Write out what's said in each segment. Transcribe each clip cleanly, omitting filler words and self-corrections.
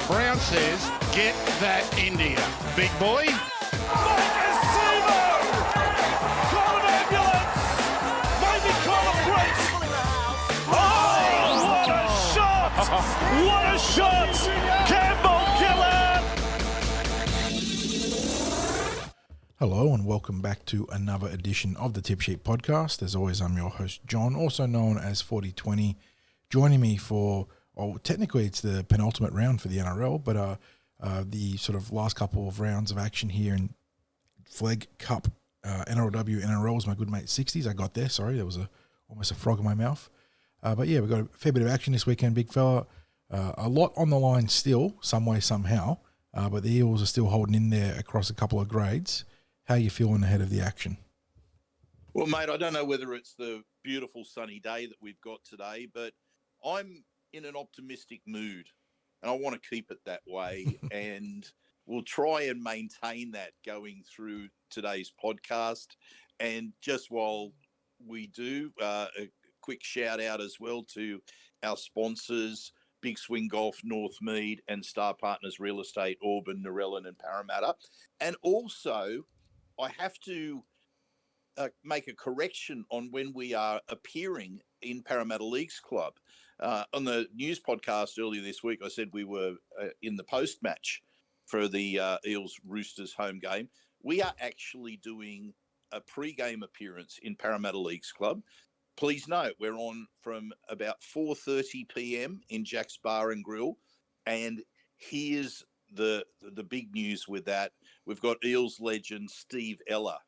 Brown says, get that India. Big boy. Call an ambulance! Maybe call a priest! Oh, what a shot! What a shot! Campbell killer! Hello and welcome back to another edition of the Tip Sheet Podcast. As always, I'm your host, John, also known as 4020. Joining me for, technically it's the penultimate round for the NRL, but the sort of last couple of rounds of action here in Flegg Cup, NRLW, NRL was my good mate Sixties. I got there, sorry, there was almost a frog in my mouth. But yeah, we've got a fair bit of action this weekend, big fella. A lot on the line still, some way, somehow, but the Eels are still holding in there across a couple of grades. How are you feeling ahead of the action? Well, mate, I don't know whether it's the beautiful sunny day that we've got today, but I'm in an optimistic mood and I want to keep it that way. And we'll try and maintain that going through today's podcast. And just while we do, a quick shout out as well to our sponsors, Big Swing Golf, Northmead, and Star Partners Real Estate, Auburn, Narellan and Parramatta. And also, I have to make a correction on when we are appearing in Parramatta Leagues Club. On the news podcast earlier this week, I said we were in the post-match for the Eels Roosters home game. We are actually doing a pre-game appearance in Parramatta Leagues Club. Please note, we're on from about 4:30 p.m. in Jack's Bar and Grill. And here's the big news with that. We've got Eels legend Steve Ella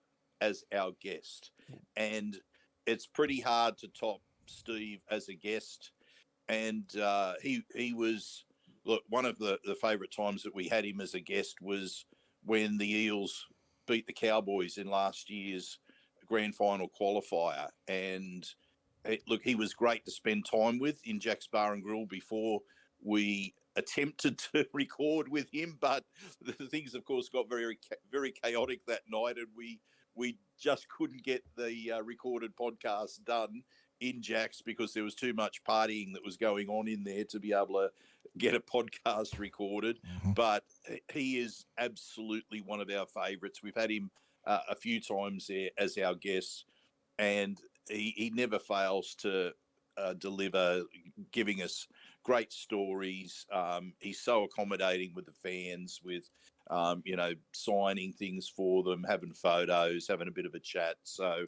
as our guest. And it's pretty hard to top Steve as a guest. And he was, look, one of the favourite times that we had him as a guest was when the Eels beat the Cowboys in last year's grand final qualifier. And look, he was great to spend time with in Jack's Bar and Grill before we attempted to record with him. But the things, of course, got very, very chaotic that night. And we just couldn't get the recorded podcast done in Jack's because there was too much partying that was going on in there to be able to get a podcast recorded. Mm-hmm. But he is absolutely one of our favourites. We've had him a few times there as our guest, and he never fails to deliver, giving us great stories. He's so accommodating with the fans, with signing things for them, having photos, having a bit of a chat. So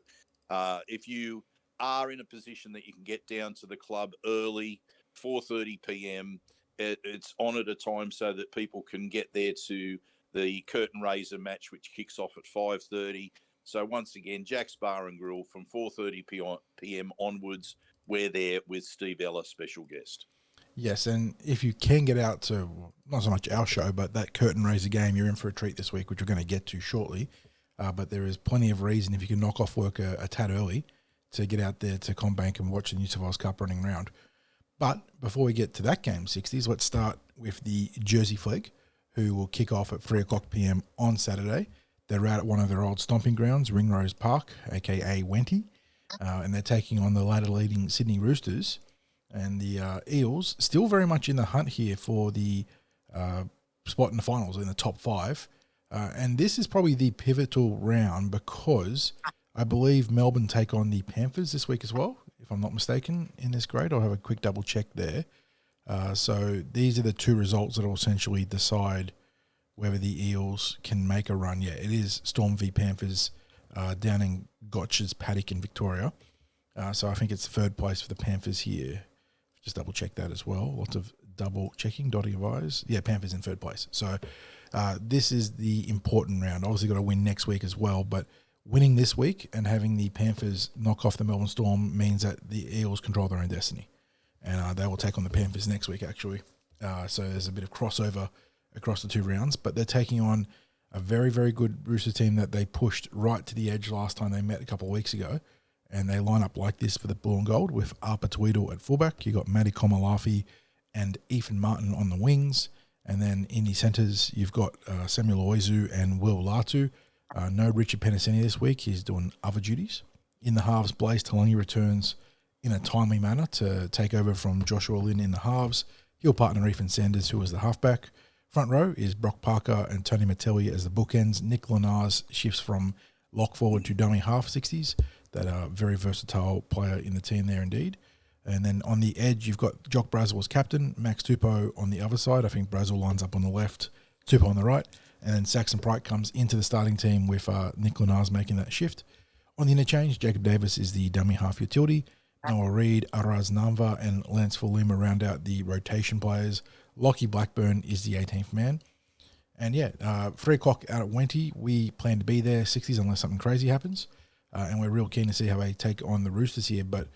if you are in a position that you can get down to the club early, 4:30 p.m., it's on at a time so that people can get there to the curtain raiser match, which kicks off at 5:30. So once again, Jack's Bar and Grill from 4:30 p.m. onwards, we're there with Steve Ella, special guest. Yes, and if you can get out to, not so much our show, but that curtain raiser game, you're in for a treat this week, which we're going to get to shortly. But there is plenty of reason, if you can knock off work a tad early, to get out there to CommBank and watch the New South Wales Cup running round. But before we get to that game, 60s, let's start with the Jersey Flegg, who will kick off at 3 o'clock p.m. on Saturday. They're out at one of their old stomping grounds, Ringrose Park, a.k.a. Wenty, and they're taking on the ladder-leading Sydney Roosters. And the Eels still very much in the hunt here for the spot in the finals, in the top 5. And this is probably the pivotal round because I believe Melbourne take on the Panthers this week as well, if I'm not mistaken, in this grade. I'll have a quick double check there. So these are the two results that will essentially decide whether the Eels can make a run. Yeah, it is Storm v Panthers down in Gotch's paddock in Victoria. So I think it's third place for the Panthers here. Just double check that as well. Lots of double checking, dotting of I's. Yeah, Panthers in third place. So this is the important round. Obviously got to win next week as well, but winning this week and having the Panthers knock off the Melbourne Storm means that the Eels control their own destiny. And they will take on the Panthers next week, actually. So there's a bit of crossover across the two rounds, but they're taking on a very, very good Rooster team that they pushed right to the edge last time they met a couple of weeks ago. And they line up like this for the blue and gold with Arpa Tweedle at fullback. You got Matty Komalafi and Ethan Martin on the wings. And then in the centres, you've got Samuel Oizu and Will Latu. No Richard Penisini this week. He's doing other duties. In the halves, Blaze Talangi returns in a timely manner to take over from Joshua Lynn in the halves. He'll partner Ethan Sanders, who was the halfback. Front row is Brock Parker and Tony Mattelli as the bookends. Nick Lenars shifts from lock forward to dummy half 60s. That are very versatile player in the team there indeed. And then on the edge, you've got Jock Brazel as captain, Max Tupou on the other side. I think Brazel lines up on the left, Tupou on the right. And then Saxon Prite comes into the starting team with Nick Lenars making that shift. On the interchange, Jacob Davis is the dummy half utility. Noah Reid, Araz Namva, and Lance Fulima round out the rotation players. Lockie Blackburn is the 18th man. And 3 o'clock out at Wenty, we plan to be there, 60s, unless something crazy happens. And we're real keen to see how they take on the Roosters here. But,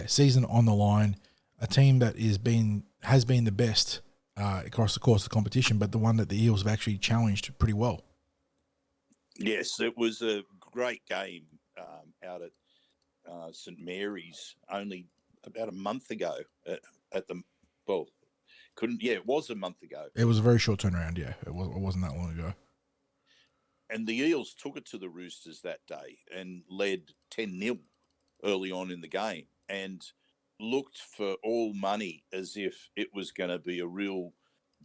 season on the line, a team that has been the best across the course of the competition, but the one that the Eels have actually challenged pretty well. Yes, it was a great game out at St Mary's only about a month ago it was a month ago. It was a very short turnaround, it wasn't that long ago. And the Eels took it to the Roosters that day and led 10-0 early on in the game and looked for all money as if it was going to be a real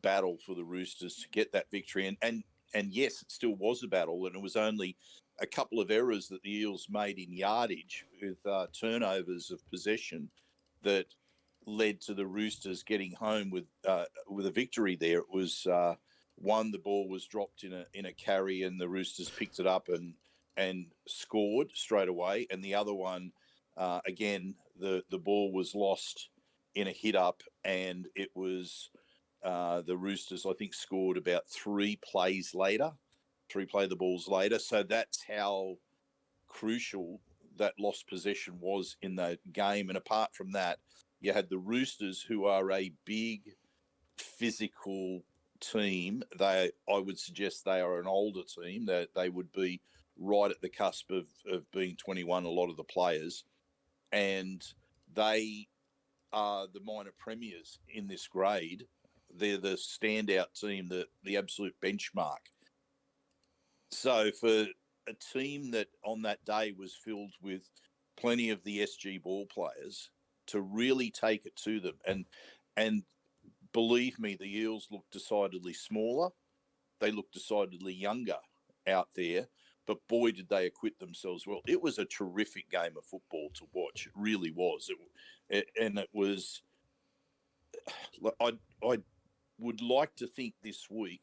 battle for the Roosters to get that victory. And yes, it still was a battle, and it was only a couple of errors that the Eels made in yardage with turnovers of possession that led to the Roosters getting home with a victory there. It was one, the ball was dropped in a carry and the Roosters picked it up and scored straight away. And the other one, again, the ball was lost in a hit up and it was the Roosters, I think, scored about 3 play the balls later. So that's how crucial that lost possession was in the game. And apart from that, you had the Roosters, who are a big physical team. I would suggest they are an older team, that they would be right at the cusp of being 21, a lot of the players. And they are the minor premiers in this grade. They're the standout team, the absolute benchmark. So for a team that on that day was filled with plenty of the SG ball players to really take it to them, and believe me, the Eels look decidedly smaller. They look decidedly younger out there, but boy, did they acquit themselves well. It was a terrific game of football to watch. It really was. It was. I would like to think this week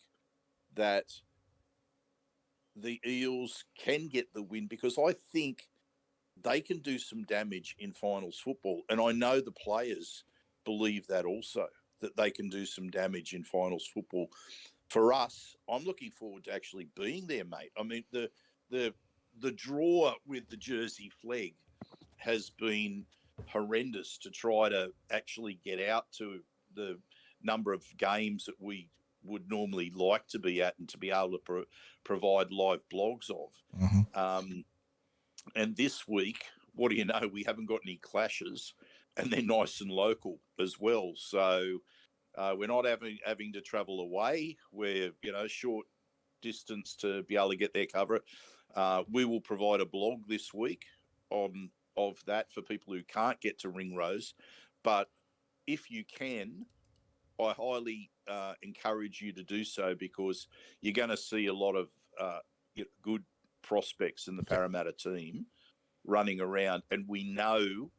that the Eels can get the win, because I think they can do some damage in finals football. And I know the players believe that also, that they can do some damage in finals football. For us, I'm looking forward to actually being there, mate. I mean, the draw with the Jersey Flegg has been horrendous to try to actually get out to the number of games that we would normally like to be at and to be able to provide live blogs of. Mm-hmm. And this week, what do you know, we haven't got any clashes, and they're nice and local as well. So we're not having to travel away. We're, short distance to be able to get their cover. We will provide a blog this week of that for people who can't get to Ringrose. But if you can, I highly encourage you to do so, because you're going to see a lot of good prospects in the Parramatta team running around. And we know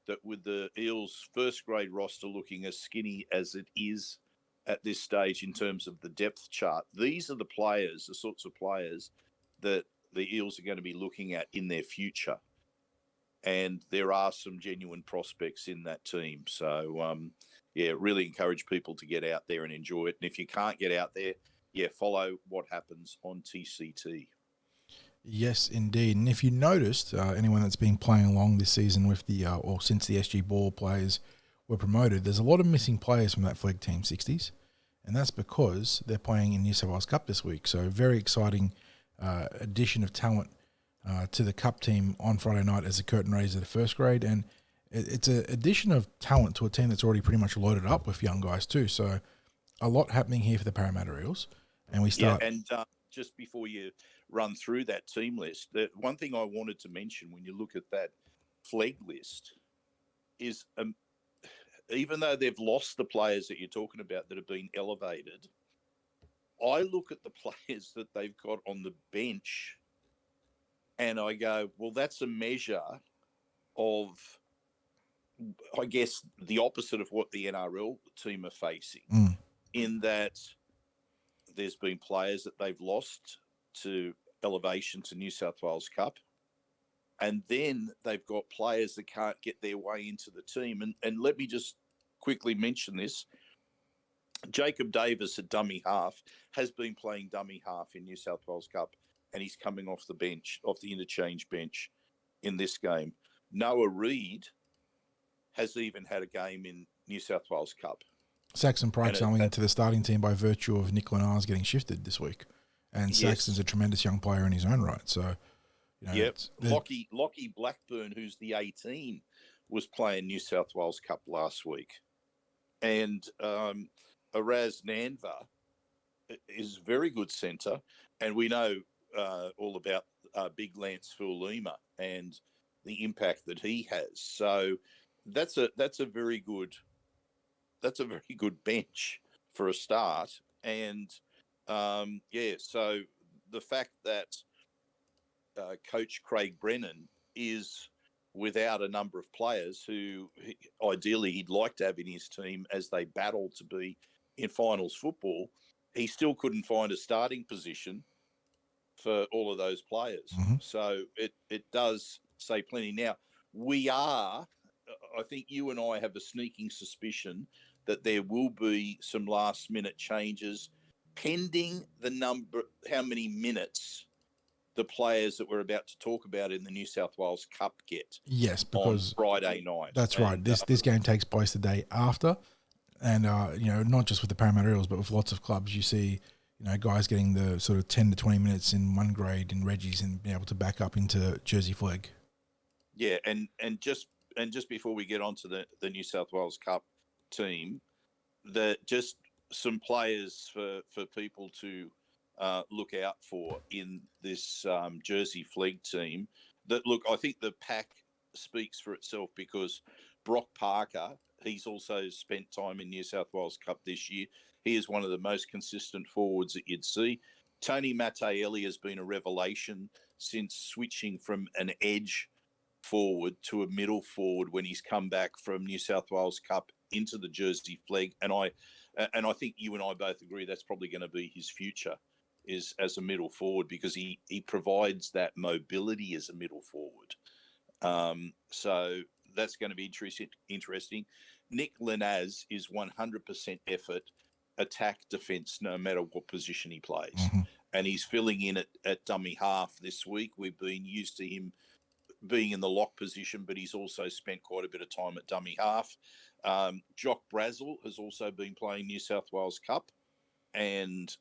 that with the Eels' first grade roster looking as skinny as it is at this stage in terms of the depth chart, these are the sorts of players that the Eels are going to be looking at in their future. And there are some genuine prospects in that team. So, really encourage people to get out there and enjoy it. And if you can't get out there, follow what happens on TCT. Yes, indeed. And if you noticed, anyone that's been playing along this season with or since the SG ball players were promoted, there's a lot of missing players from that Flegg team 60s. And that's because they're playing in New South Wales Cup this week. So very exciting addition of talent to the Cup team on Friday night as a curtain raiser to first grade. And it's an addition of talent to a team that's already pretty much loaded up with young guys too. So a lot happening here for the Parramatta Eels. And we start... Yeah, and just before you run through that team list, the one thing I wanted to mention when you look at that Flegg list, is even though they've lost the players that you're talking about that have been elevated, I look at the players that they've got on the bench and I go, well, that's a measure of, I guess, the opposite of what the NRL team are facing, in that there's been players that they've lost to elevation to New South Wales Cup. And then they've got players that can't get their way into the team. And let me just quickly mention this. Jacob Davis at dummy half has been playing dummy half in New South Wales Cup, and he's coming off the bench, off the interchange bench in this game. Noah Reid has even had a game in New South Wales Cup. Saxon Pryke's coming into the starting team by virtue of Nick Lenars getting shifted this week. And Saxon's a tremendous young player in his own right. So, Lockie Blackburn, who's the 18, was playing New South Wales Cup last week. And Araz Nanva is a very good centre. And we know all about Big Lance Fulima and the impact that he has. So that's a very good bench for a start. And so the fact that Coach Craig Brennan is without a number of players who ideally he'd like to have in his team as they battle to be in finals football, he still couldn't find a starting position for all of those players. So it does say plenty. Now, I think you and I have a sneaking suspicion that there will be some last minute changes pending how many minutes the players that we're about to talk about in the New South Wales Cup get. Yes, because on Friday night. That's right. This game takes place the day after, and not just with the Parramatta Eels, but with lots of clubs, you see, guys getting the sort of 10 to 20 minutes in one grade in Reggie's and being able to back up into Jersey Flegg. Yeah, and just before we get on to the New South Wales Cup team, just some players for people to look out for in this Jersey Flegg team. I think the pack speaks for itself because Brock Parker, he's also spent time in New South Wales Cup this year. He is one of the most consistent forwards that you'd see. Tony Matteelli has been a revelation since switching from an edge forward to a middle forward when he's come back from New South Wales Cup into the Jersey Flegg. And I think you and I both agree that's probably going to be his future, is as a middle forward, because he provides that mobility as a middle forward. So that's going to be interesting. Nick Lenaz is 100% effort, attack, defence, no matter what position he plays. And he's filling in at dummy half this week. We've been used to him being in the lock position, but he's also spent quite a bit of time at dummy half. Jock Brazel has also been playing New South Wales Cup and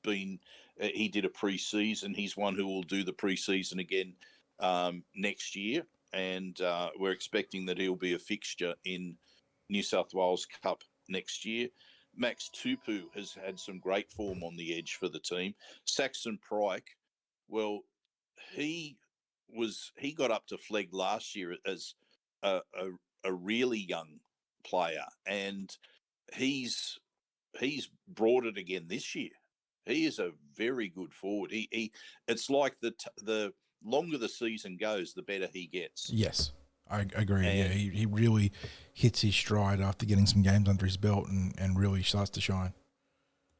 he did a pre-season. He's one who will do the pre-season again next year, and we're expecting that he'll be a fixture in New South Wales Cup next year. Max Tupu has had some great form on the edge for the team. Saxon Pryke, well, he got up to Flegg last year as a really young player, and he's brought it again this year. He is a very good forward. It's like the longer the season goes, the better he gets. Yes, I agree. And he really hits his stride after getting some games under his belt and really starts to shine.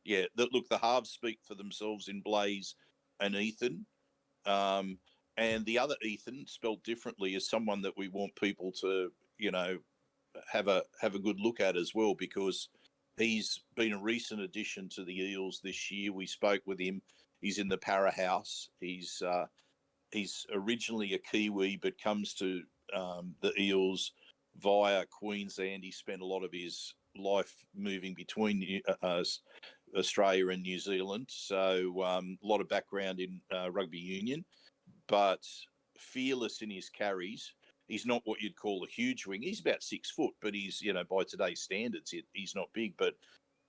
Yeah, look, the halves speak for themselves in Blaze and Ethan. And the other Ethan, spelled differently, is someone that we want people to, have a good look at as well, because he's been a recent addition to the Eels this year. We spoke with him. He's in the Para House. He's originally a Kiwi, but comes to the Eels via Queensland. He spent a lot of his life moving between Australia and New Zealand. So a lot of background in rugby union, but fearless in his carries. He's not what you'd call a huge wing. He's about 6 foot, but he's, by today's standards, he's not big. But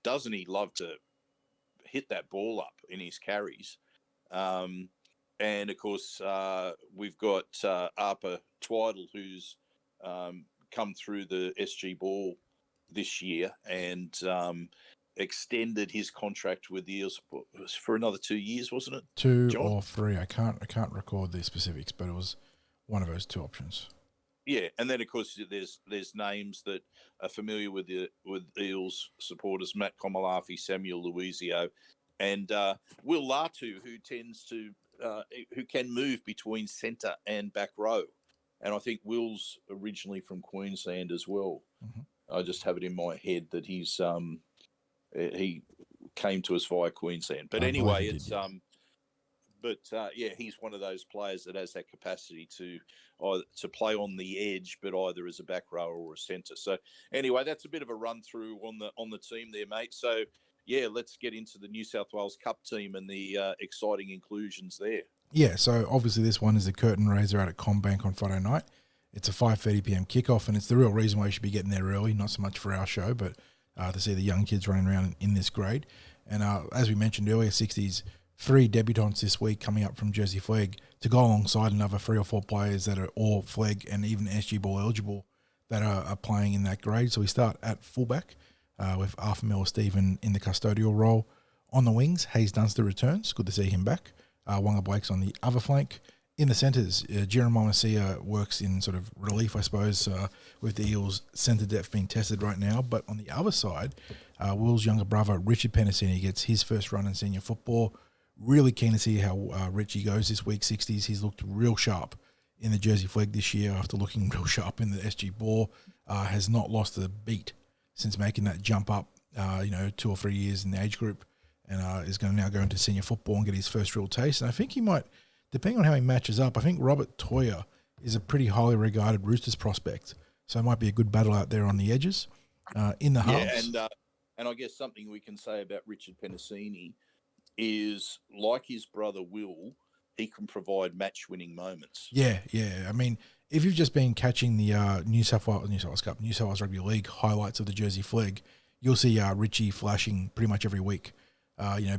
doesn't he love to hit that ball up in his carries? And, of course, we've got Arpa Twiddle, who's come through the SG Ball this year and extended his contract with the Eels for another 2 years, wasn't it? 2 John? or 3. I can't record the specifics, but it was one of those 2 options. Yeah, and then of course there's names that are familiar with Eels supporters: Matt Komalafi, Samuel Luizio, and Will Latu, who can move between centre and back row. And I think Will's originally from Queensland as well. Mm-hmm. I just have it in my head that he came to us via Queensland. But anyway, it's he's one of those players that has that capacity to play on the edge, but either as a back rower or a centre. So anyway, that's a bit of a run through on the team there, mate. So yeah, let's get into the New South Wales Cup team and the exciting inclusions there. Yeah, so obviously this one is the curtain raiser out at CommBank on Friday night. It's a 5:30 p.m. kickoff, and it's the real reason why you should be getting there early, not so much for our show, but to see the young kids running around in this grade. And as we mentioned earlier, 60s, 3 debutantes this week coming up from Jersey Flegg to go alongside another 3 or 4 players that are all Flegg and even SG Ball eligible that are playing in that grade. So we start at fullback with Arthur Miller-Stephen in the custodial role. On the wings, Hayes Dunster returns. Good to see him back. Wanga Blake's on the other flank. In the centres, Jeremiah Masia works in sort of relief, I suppose, with the Eels' centre depth being tested right now. But on the other side, Will's younger brother, Richard Penisini, gets his first run in senior football. Really keen to see how Richie goes this week, 60s. He's looked real sharp in the Jersey Flegg this year after looking real sharp in the SG Ball. Has not lost a beat since making that jump up, 2 or 3 years in the age group, and is going to now go into senior football and get his first real taste. And I think he might, depending on how he matches up, I think Robert Toya is a pretty highly regarded Roosters prospect. So it might be a good battle out there on the edges. In the halves. Yeah, and I guess something we can say about Richard Penisini is, like his brother Will, he can provide match-winning moments. Yeah. I mean, if you've just been catching the New South Wales Cup, New South Wales Rugby League highlights of the Jersey Flegg, you'll see Richie flashing pretty much every week.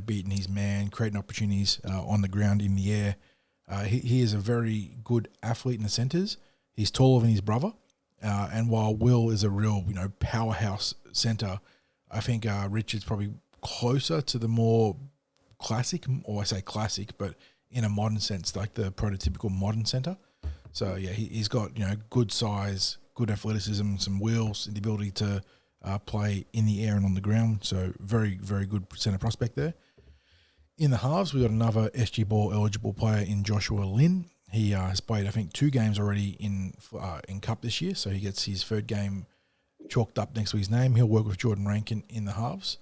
Beating his man, creating opportunities on the ground, in the air. He is a very good athlete in the centres. He's taller than his brother. And while Will is a real, powerhouse centre, I think Richard's probably closer to the more classic, or I say classic, but in a modern sense, like the prototypical modern centre. So, yeah, he's got, good size, good athleticism, some wheels, and the ability to play in the air and on the ground. So, very, very good centre prospect there. In the halves, we got another SG Ball eligible player in Joshua Lynn. He has played, I think, 2 games already in Cup this year, so he gets his 3rd game chalked up next to his name. He'll work with Jordan Rankin in the halves.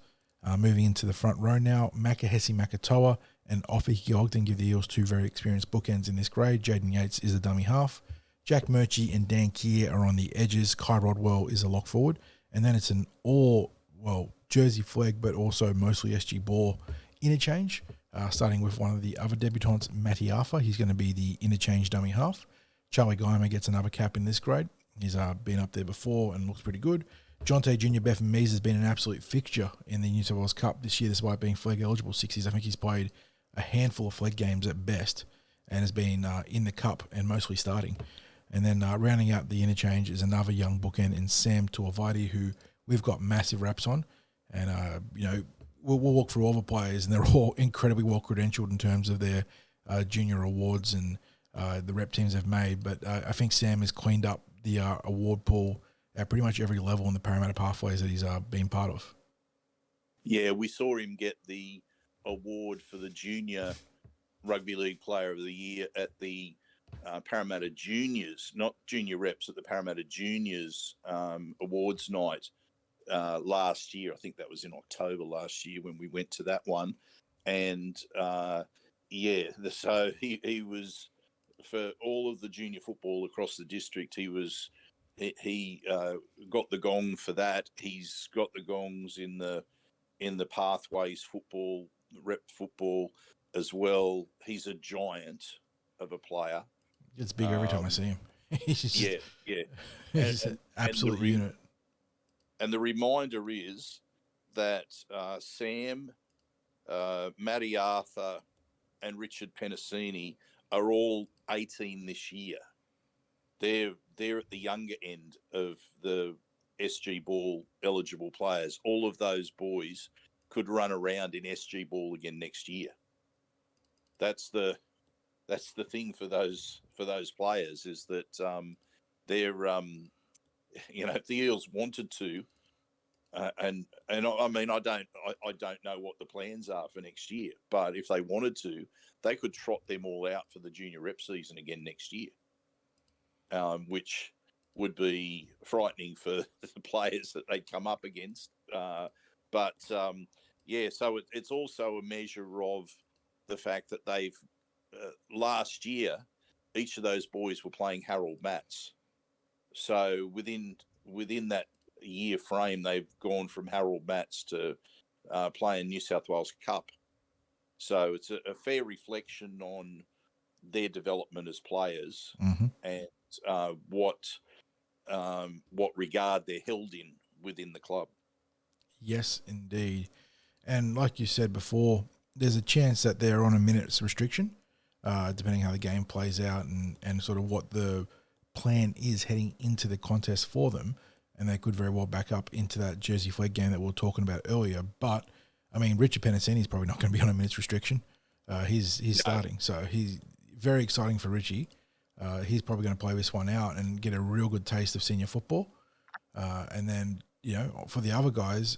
Moving into the front row now, Makahesi Makatoa and Ofiki Ogden give the Eels 2 very experienced bookends in this grade. Jaden Yates is a dummy half. Jack Murchie and Dan Keir are on the edges. Kai Rodwell is a lock forward. And then it's an Jersey Flegg, but also mostly SG Ball interchange, starting with one of the other debutants, Matty Arthur. He's going to be the interchange dummy half. Charlie Guymer gets another cap in this grade. He's been up there before and looks pretty good. Jonte Junior Bethan Mees has been an absolute fixture in the New South Wales Cup this year, despite being Flegg eligible 60s. I think he's played a handful of Flegg games at best and has been in the Cup and mostly starting. And then rounding out the interchange is another young bookend in Sam Tuivaiti, who we've got massive raps on. And, we'll walk through all the players, and they're all incredibly well credentialed in terms of their junior awards and the rep teams have made. But I think Sam has cleaned up the award pool at pretty much every level in the Parramatta pathways that he's been part of. Yeah, we saw him get the award for the Junior Rugby League Player of the Year at the Parramatta Juniors, not junior reps, at the Parramatta Juniors awards night last year. I think that was in October last year when we went to that one. And, so he was, for all of the junior football across the district, he got the gong for that. He's got the gongs in the pathways football, rep football as well. He's a giant of a player. It's big every time I see him. He's just, yeah. He's an absolute unit. And the reminder is that Sam, Matty Arthur, and Richard Penisini are all 18 this year. They're they're at the younger end of the SG ball eligible players. All of those boys could run around in SG ball again next year. That's the thing for those players, is that they're if the Eels wanted to, and I mean I don't know what the plans are for next year, but if they wanted to, they could trot them all out for the junior rep season again next year, which would be frightening for the players that they come up against. So it's also a measure of the fact that they've last year, each of those boys were playing Harold Matts. So within that year frame, they've gone from Harold Matts to playing New South Wales Cup. So it's a fair reflection on their development as players and what regard they're held in within the club. Yes, indeed. And like you said before, there's a chance that they're on a minutes restriction, depending how the game plays out and sort of what the plan is heading into the contest for them. And they could very well back up into that Jersey Flegg game that we were talking about earlier. But, I mean, Richard Penisini is probably not going to be on a minutes restriction. He's starting. So he's very exciting for Richie. He's probably going to play this one out and get a real good taste of senior football. And then, for the other guys,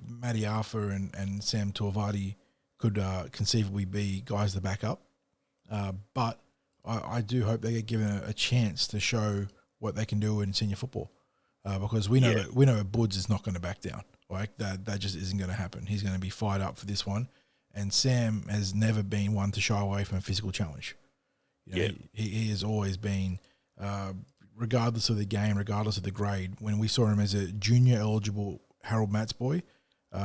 Matty Arthur and Sam Tuivaiti could conceivably be guys to back up. But I do hope they get given a chance to show what they can do in senior football. Because we know that Bud's is not going to back down. Like that just isn't going to happen. He's going to be fired up for this one. And Sam has never been one to shy away from a physical challenge. He has always been, regardless of the game, regardless of the grade. When we saw him as a junior eligible Harold Matts boy,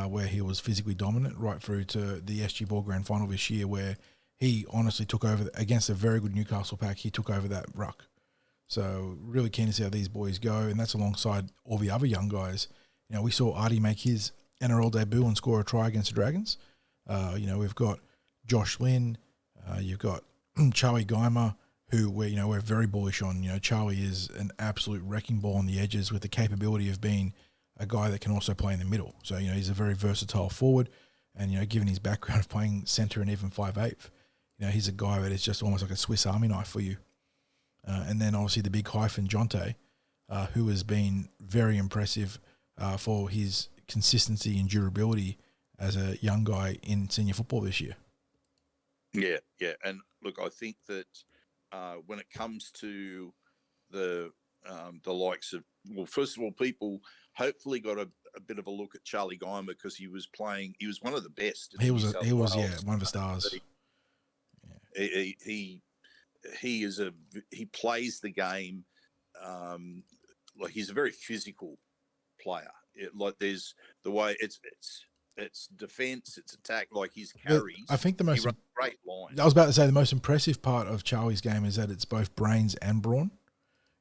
where he was physically dominant, right through to the SG Ball Grand Final this year, where he honestly took over against a very good Newcastle pack. He took over that ruck. So really keen to see how these boys go, and that's alongside all the other young guys. We saw Artie make his NRL debut and score a try against the Dragons. We've got Josh Lynn, you've got Charlie Geimer, who we're very bullish on. Charlie is an absolute wrecking ball on the edges with the capability of being a guy that can also play in the middle. So, he's a very versatile forward, and, given his background of playing centre and even 5'8", he's a guy that is just almost like a Swiss Army knife for you. And then obviously the big hyphen, Jonte, who has been very impressive for his consistency and durability as a young guy in senior football this year. Yeah. And look, I think that when it comes to the likes of, well, first of all, people hopefully got a bit of a look at Charlie Geimer because he was one of the best. He was one of the stars. He plays the game like he's a very physical player. There's the way it's defense, it's attack, like his carries. I think he runs a great line. I was about to say the most impressive part of Charlie's game is that it's both brains and brawn.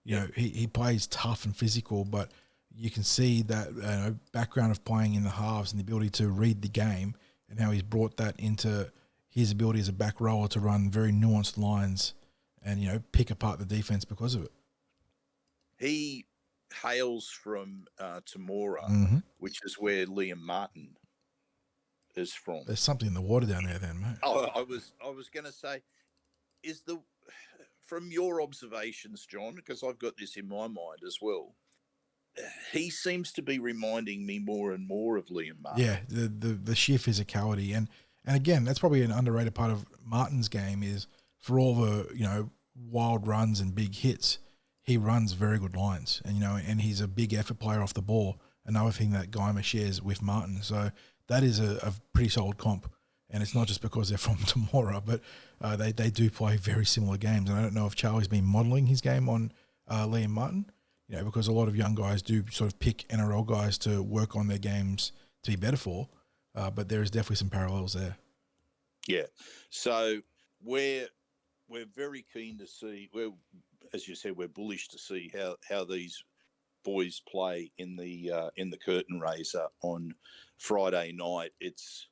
He plays tough and physical, but you can see that background of playing in the halves and the ability to read the game and how he's brought that into his ability as a back rower to run very nuanced lines and, pick apart the defense because of it. He hails from Temora, which is where Liam Martin is from. There's something in the water down there then, mate. Oh, I was going to say, from your observations, John, because I've got this in my mind as well, he seems to be reminding me more and more of Liam Martin. Yeah, the sheer physicality. And again, that's probably an underrated part of Martin's game is for all the, wild runs and big hits, he runs very good lines. And, and he's a big effort player off the ball, another thing that Geimer shares with Martin. So that is a pretty solid comp. And it's not just because they're from Temora, but they do play very similar games. And I don't know if Charlie's been modelling his game on Liam Martin, because a lot of young guys do sort of pick NRL guys to work on their games to be better for. But there is definitely some parallels there. Yeah. So we're very keen to see. As you said, we're bullish to see how these boys play in the curtain raiser on Friday night. It's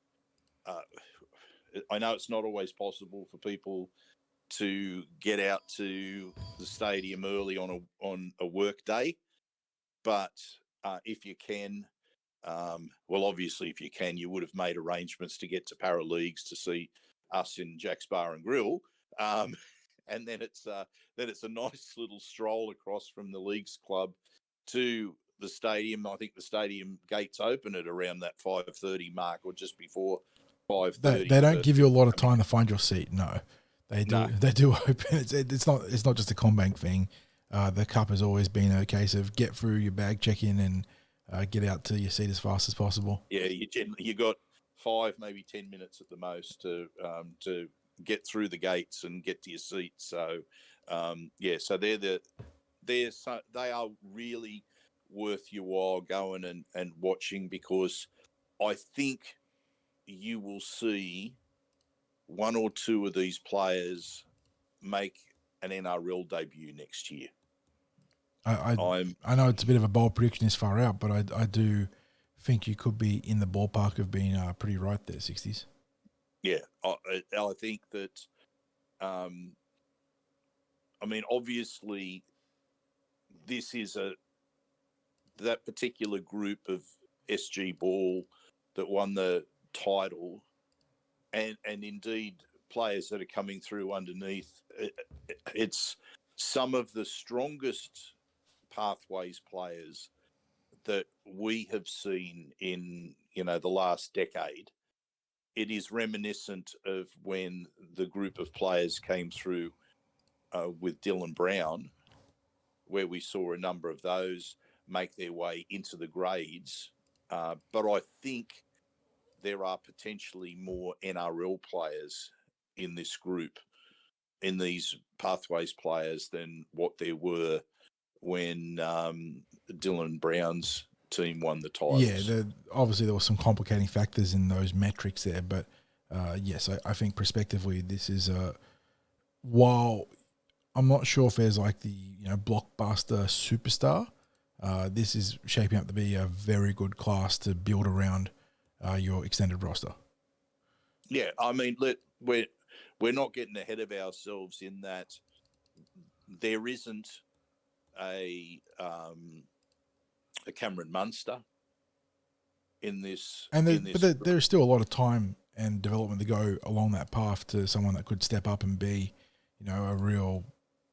I know it's not always possible for people to get out to the stadium early on a work day, but if you can, well, obviously, if you can, you would have made arrangements to get to Para Leagues to see us in Jack's Bar and Grill, and then it's a nice little stroll across from the Leagues Club to the stadium. I think the stadium gates open at around that 5:30 mark, or just before 5:30. They don't give you a lot of time to find your seat. No, they do. No. They do open. It's not just a CommBank thing. The Cup has always been a case of get through your bag check in and get out to your seat as fast as possible. Yeah, you got 5, maybe 10 minutes at the most to get through the gates and get to your seat. So so they are really worth your while going and watching, because I think you will see one or two of these players make an NRL debut next year. I know it's a bit of a bold prediction this far out, but I do think you could be in the ballpark of being pretty right there, 60s. Yeah, I think that, obviously, this is that particular group of SG Ball that won the title, and indeed players that are coming through underneath. It's some of the strongest pathways players that we have seen in the last decade. It is reminiscent of when the group of players came through with Dylan Brown, where we saw a number of those make their way into the grades. But I think there are potentially more NRL players in this group, in these pathways players, than what there were when Dylan Brown's team won the titles. Yeah, obviously there were some complicating factors in those metrics there, but yes, I think prospectively this is while I'm not sure if there's like the blockbuster superstar, this is shaping up to be a very good class to build around your extended roster. Yeah, we're not getting ahead of ourselves in that there isn't a Cameron Munster in this. But there's still a lot of time and development to go along that path to someone that could step up and be, a real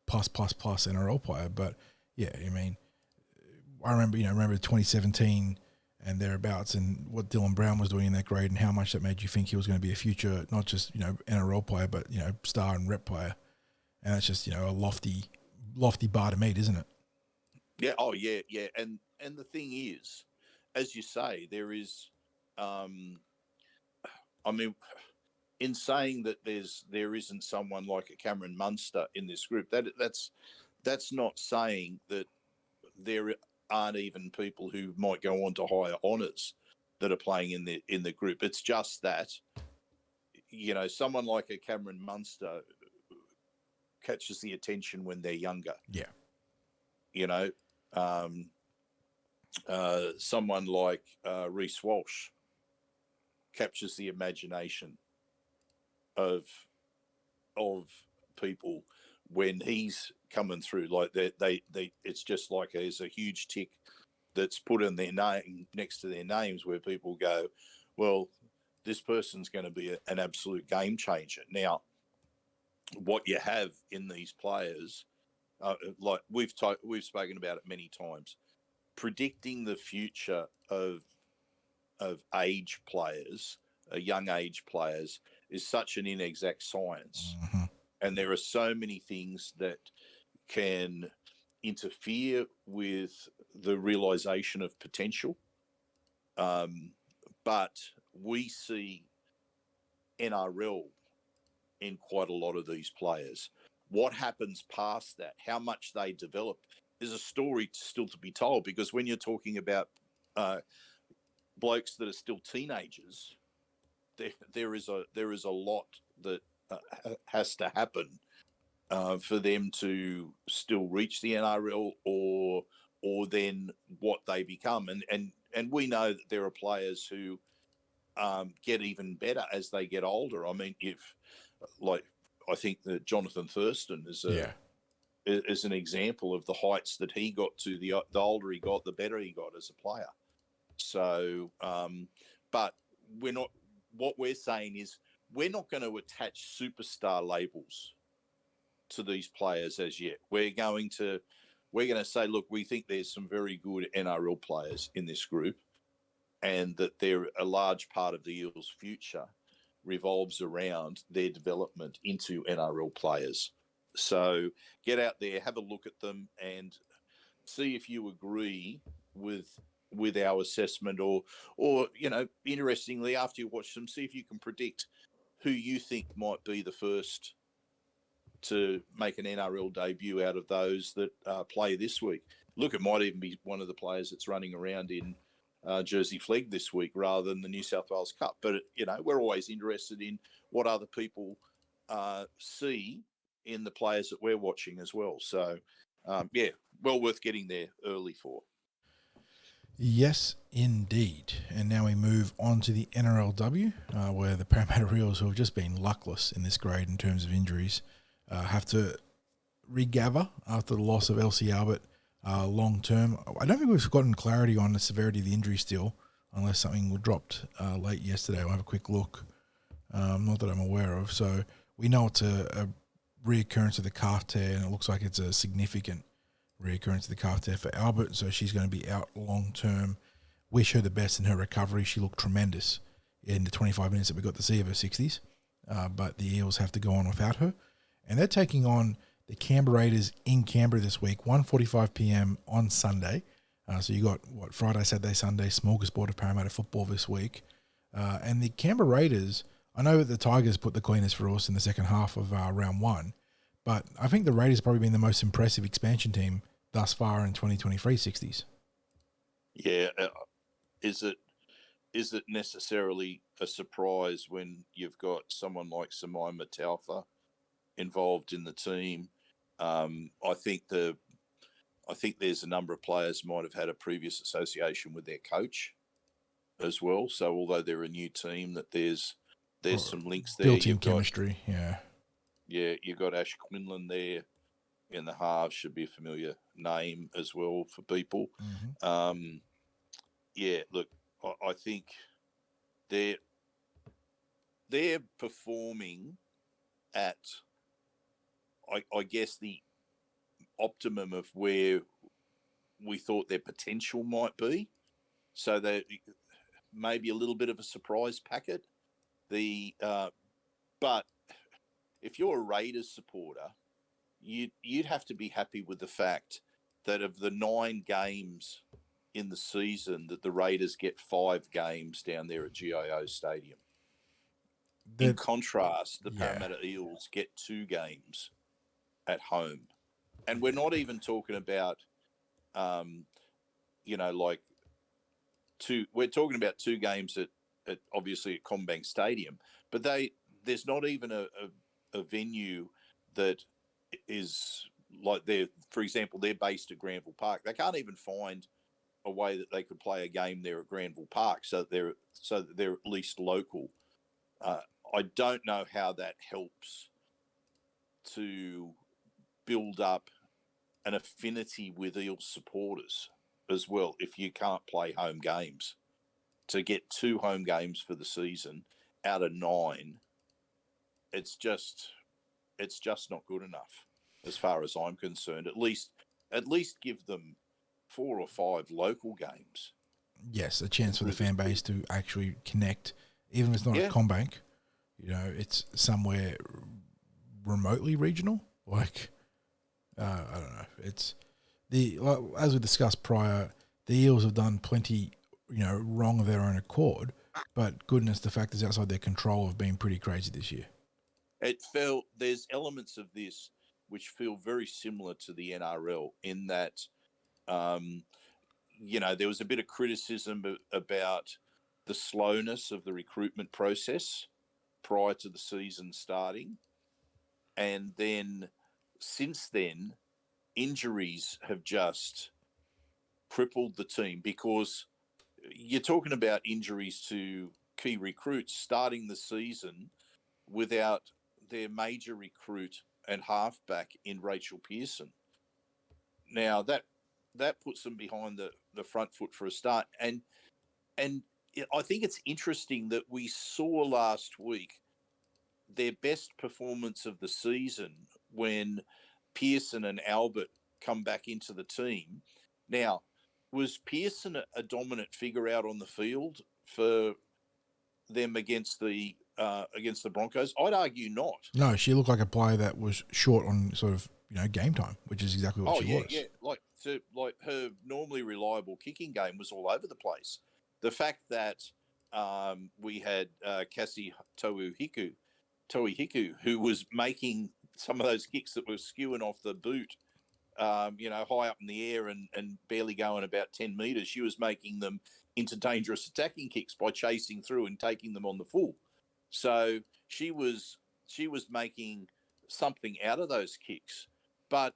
plus NRL player. But yeah, I remember 2017 and thereabouts, and what Dylan Brown was doing in that grade, and how much that made you think he was going to be a future, not just NRL player, but star and rep player. And that's just a lofty bar to meet, isn't it? Yeah. Oh, yeah. And the thing is, as you say, there is, in saying that there isn't someone like a Cameron Munster in this group, that's not saying that there aren't even people who might go on to higher honours that are playing in the group. It's just that, someone like a Cameron Munster catches the attention when they're younger. Yeah. Someone like Reece Walsh captures the imagination of people when he's coming through. Like they it's just like there's a huge tick that's put in their name next to their names, where people go, well, this person's going to be an absolute game changer. Now, what you have in these players, like we've spoken about it many times, predicting the future of age players, young age players, is such an inexact science. Mm-hmm. And there are so many things that can interfere with the realization of potential. But we see NRL in quite a lot of these players. What happens past that, how much they develop, is a story still to be told, because when you're talking about blokes that are still teenagers, there is a lot that has to happen for them to still reach the NRL, or then what they become. And we know that there are players who get even better as they get older. If like I think that Jonathan Thurston is an example of the heights that he got to. The older he got, the better he got as a player. So, but we're not. What we're saying is we're not going to attach superstar labels to these players as yet. We're going to say, look, we think there's some very good NRL players in this group, and that they're a large part of the Eels' future revolves around their development into NRL players. So get out there, have a look at them, and see if you agree with our assessment, or interestingly, after you watch them, see if you can predict who you think might be the first to make an NRL debut out of those that play this week. Look, it might even be one of the players that's running around in Jersey Flegg this week rather than the New South Wales Cup. But, we're always interested in what other people see in the players that we're watching as well. So, well worth getting there early for. Yes, indeed. And now we move on to the NRLW, where the Parramatta Eels, who have just been luckless in this grade in terms of injuries, have to regather after the loss of Elsie Albert long term. I don't think we've gotten clarity on the severity of the injury still, unless something was dropped late yesterday. I'll have a quick look. Not that I'm aware of. So we know it's a reoccurrence of the calf tear, and it looks like it's a significant reoccurrence of the calf tear for Albert, so she's going to be out long term. Wish her the best in her recovery. She looked tremendous in the 25 minutes that we got to see of her 60s, but the Eels have to go on without her. And they're taking on the Canberra Raiders in Canberra this week, 1:45 p.m. on Sunday. So you got, Friday, Saturday, Sunday, smorgasbord of Parramatta football this week. And the Canberra Raiders, I know that the Tigers put the cleaners for us in the second half of round one, but I think the Raiders have probably been the most impressive expansion team thus far in 2023 60s. Yeah. Is it necessarily a surprise when you've got someone like Samai Mataufa involved in the team? I think there's a number of players might have had a previous association with their coach as well. So although they're a new team, that there's some links there. Built-in chemistry, yeah. Yeah, you've got Ash Quinlan there in the halves, should be a familiar name as well for people. Mm-hmm. Look, I think they're performing at, I guess, the optimum of where we thought their potential might be. So they maybe a little bit of a surprise packet. But if you're a Raiders supporter, you'd have to be happy with the fact that of the 9 games in the season, that the Raiders get 5 games down there at GIO Stadium. In contrast, the Parramatta Eels get 2 games at home. And we're not even talking about, we're talking about 2 games at obviously at CommBank Stadium, but there's not even a venue that is like for example, they're based at Granville Park. They can't even find a way that they could play a game there at Granville Park, so that they're at least local. I don't know how that helps to build up an affinity with Eels supporters as well if you can't play home games. To get 2 home games for the season out of 9, it's just not good enough as far as I'm concerned. At least give them 4 or 5 local games. Yes, a chance for the fan base to actually connect, even if it's not at CommBank. It's somewhere remotely regional. I don't know. It's as we discussed prior, the Eels have done plenty, wrong of their own accord. But goodness, the factors outside their control have been pretty crazy this year. There's elements of this which feel very similar to the NRL in that, there was a bit of criticism about the slowness of the recruitment process prior to the season starting. And then since then, injuries have just crippled the team, because you're talking about injuries to key recruits starting the season without their major recruit and halfback in Rachel Pearson. Now that puts them behind the front foot for a start, and I think it's interesting that we saw last week their best performance of the season when Pearson and Albert come back into the team. Now, was Pearson a dominant figure out on the field for them against the Broncos? I'd argue not. No, she looked like a player that was short on sort of game time, which is exactly what she was. Yeah, like her normally reliable kicking game was all over the place. The fact that we had Cassey Tohi-Hiku, who was making some of those kicks that were skewing off the boot, high up in the air and barely going about 10 metres. She was making them into dangerous attacking kicks by chasing through and taking them on the full. So she was making something out of those kicks. But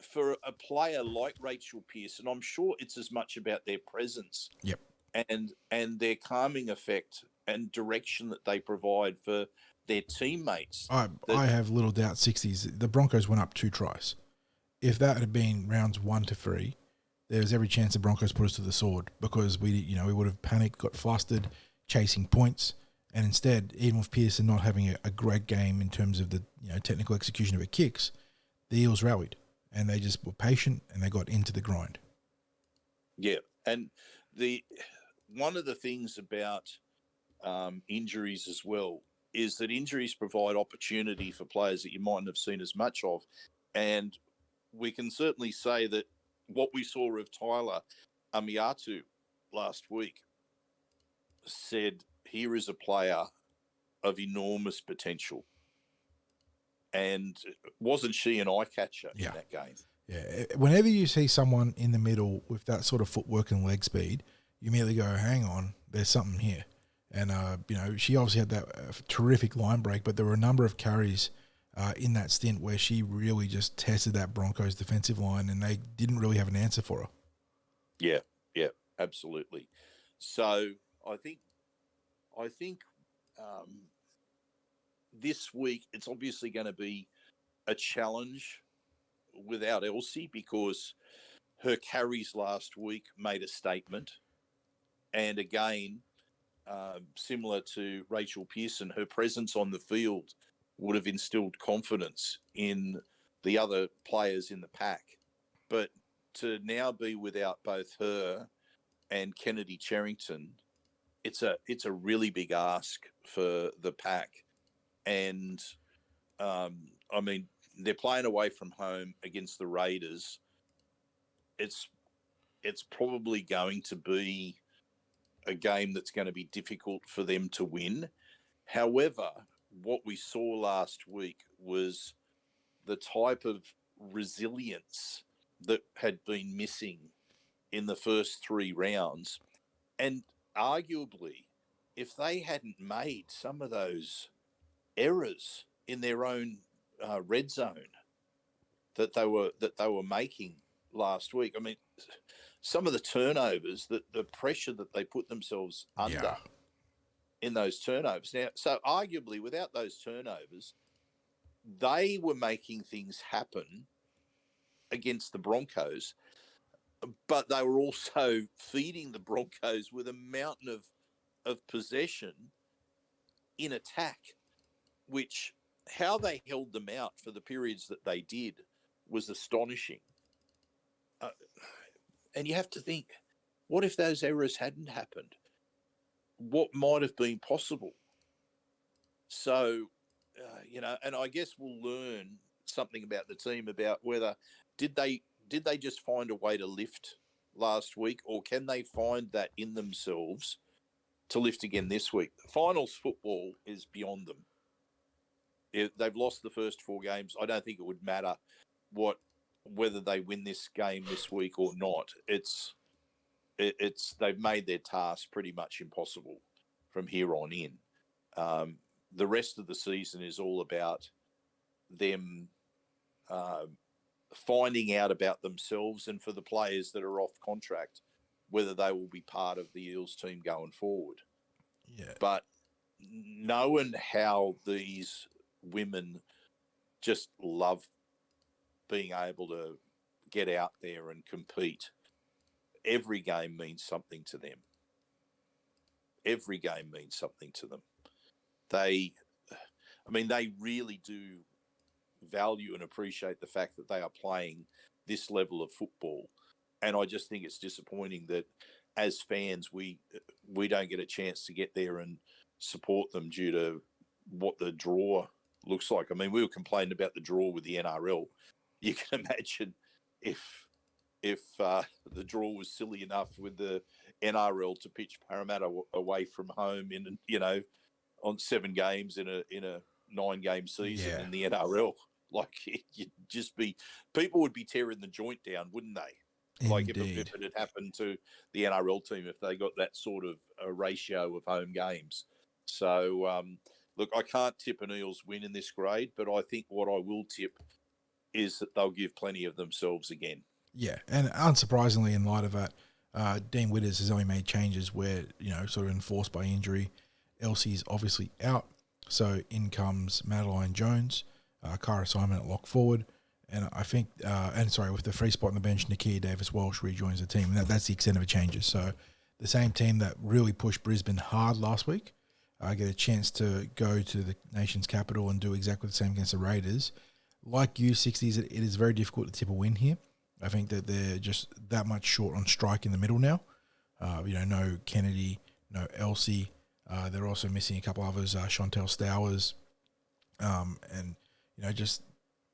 for a player like Rachel Pearson, I'm sure it's as much about their presence. Yep. And their calming effect and direction that they provide for their teammates. I have little doubt 60s. The Broncos went up 2 tries. If that had been rounds 1 to 3, there's every chance the Broncos put us to the sword because we would have panicked, got flustered, chasing points, and instead, even with Pearson not having a great game in terms of the technical execution of her kicks, the Eels rallied and they just were patient and they got into the grind. Yeah, and one of the things about injuries as well is that injuries provide opportunity for players that you mightn't have seen as much of. And we can certainly say that what we saw of Tyla Amiatu last week said, here is a player of enormous potential. And wasn't she an eye catcher in that game? Yeah. Whenever you see someone in the middle with that sort of footwork and leg speed, you immediately go, hang on, there's something here. And, she obviously had that terrific line break, but there were a number of carries in that stint where she really just tested that Broncos defensive line and they didn't really have an answer for her. Yeah, absolutely. So I think this week it's obviously going to be a challenge without Elsie because her carries last week made a statement. And again, similar to Rachel Pearson, her presence on the field would have instilled confidence in the other players in the pack. But to now be without both her and Kennedy Cherrington, it's a really big ask for the pack. And, they're playing away from home against the Raiders. It's probably going to be a game that's going to be difficult for them to win. However, what we saw last week was the type of resilience that had been missing in the first 3 rounds. And arguably, if they hadn't made some of those errors in their own red zone that they were making last week, some of the turnovers, the pressure that they put themselves under in those turnovers. Now, so arguably without those turnovers, they were making things happen against the Broncos, but they were also feeding the Broncos with a mountain of possession in attack, which how they held them out for the periods that they did was astonishing. And you have to think, what if those errors hadn't happened? What might have been possible? So, and I guess we'll learn something about the team about whether did they just find a way to lift last week, or can they find that in themselves to lift again this week? Finals football is beyond them. They've lost the first 4 games. I don't think it would matter whether they win this game this week or not. It's they've made their task pretty much impossible from here on in. The rest of the season is all about them finding out about themselves, and for the players that are off contract, whether they will be part of the Eels team going forward. Yeah. But knowing how these women just love being able to get out there and compete. Every game means something to them. Every game means something to them. They really do value and appreciate the fact that they are playing this level of football. And I just think it's disappointing that as fans, we don't get a chance to get there and support them due to what the draw looks like. I mean, we were complaining about the draw with the NRL. You can imagine if the draw was silly enough with the NRL to pitch Parramatta away from home in, on 7 games in a 9-game season in the NRL. Like, you'd just be, people would be tearing the joint down, wouldn't they? Like if it had happened to the NRL team, if they got that sort of a ratio of home games. So, look, I can't tip an Eels win in this grade, but I think what I will tip is that they'll give plenty of themselves again. Yeah, and unsurprisingly, in light of that, Dean Witters has only made changes where, sort of enforced by injury. Elsie's obviously out, so in comes Madeline Jones, Kyra Simon at lock forward, and I think, with the free spot on the bench, Nakia Davis-Walsh rejoins the team, and that's the extent of the changes. So the same team that really pushed Brisbane hard last week get a chance to go to the nation's capital and do exactly the same against the Raiders. Like you, 60s, it is very difficult to tip a win here. I think that they're just that much short on strike in the middle now. No Kennedy, no Elsie. They're also missing a couple others, Chantel Stowers. Just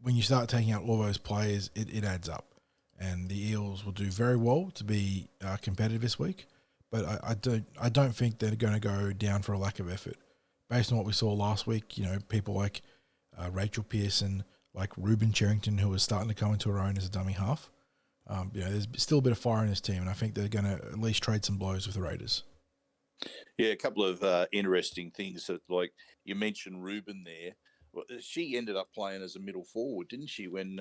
when you start taking out all those players, it adds up. And the Eels will do very well to be competitive this week. But I don't think they're going to go down for a lack of effort. Based on what we saw last week, people like Rachel Pearson, like Ruben Cherrington, who was starting to come into her own as a dummy half. There's still a bit of fire in this team, and I think they're going to at least trade some blows with the Raiders. Yeah, a couple of interesting things. That, like you mentioned Ruben there. Well, she ended up playing as a middle forward, didn't she, when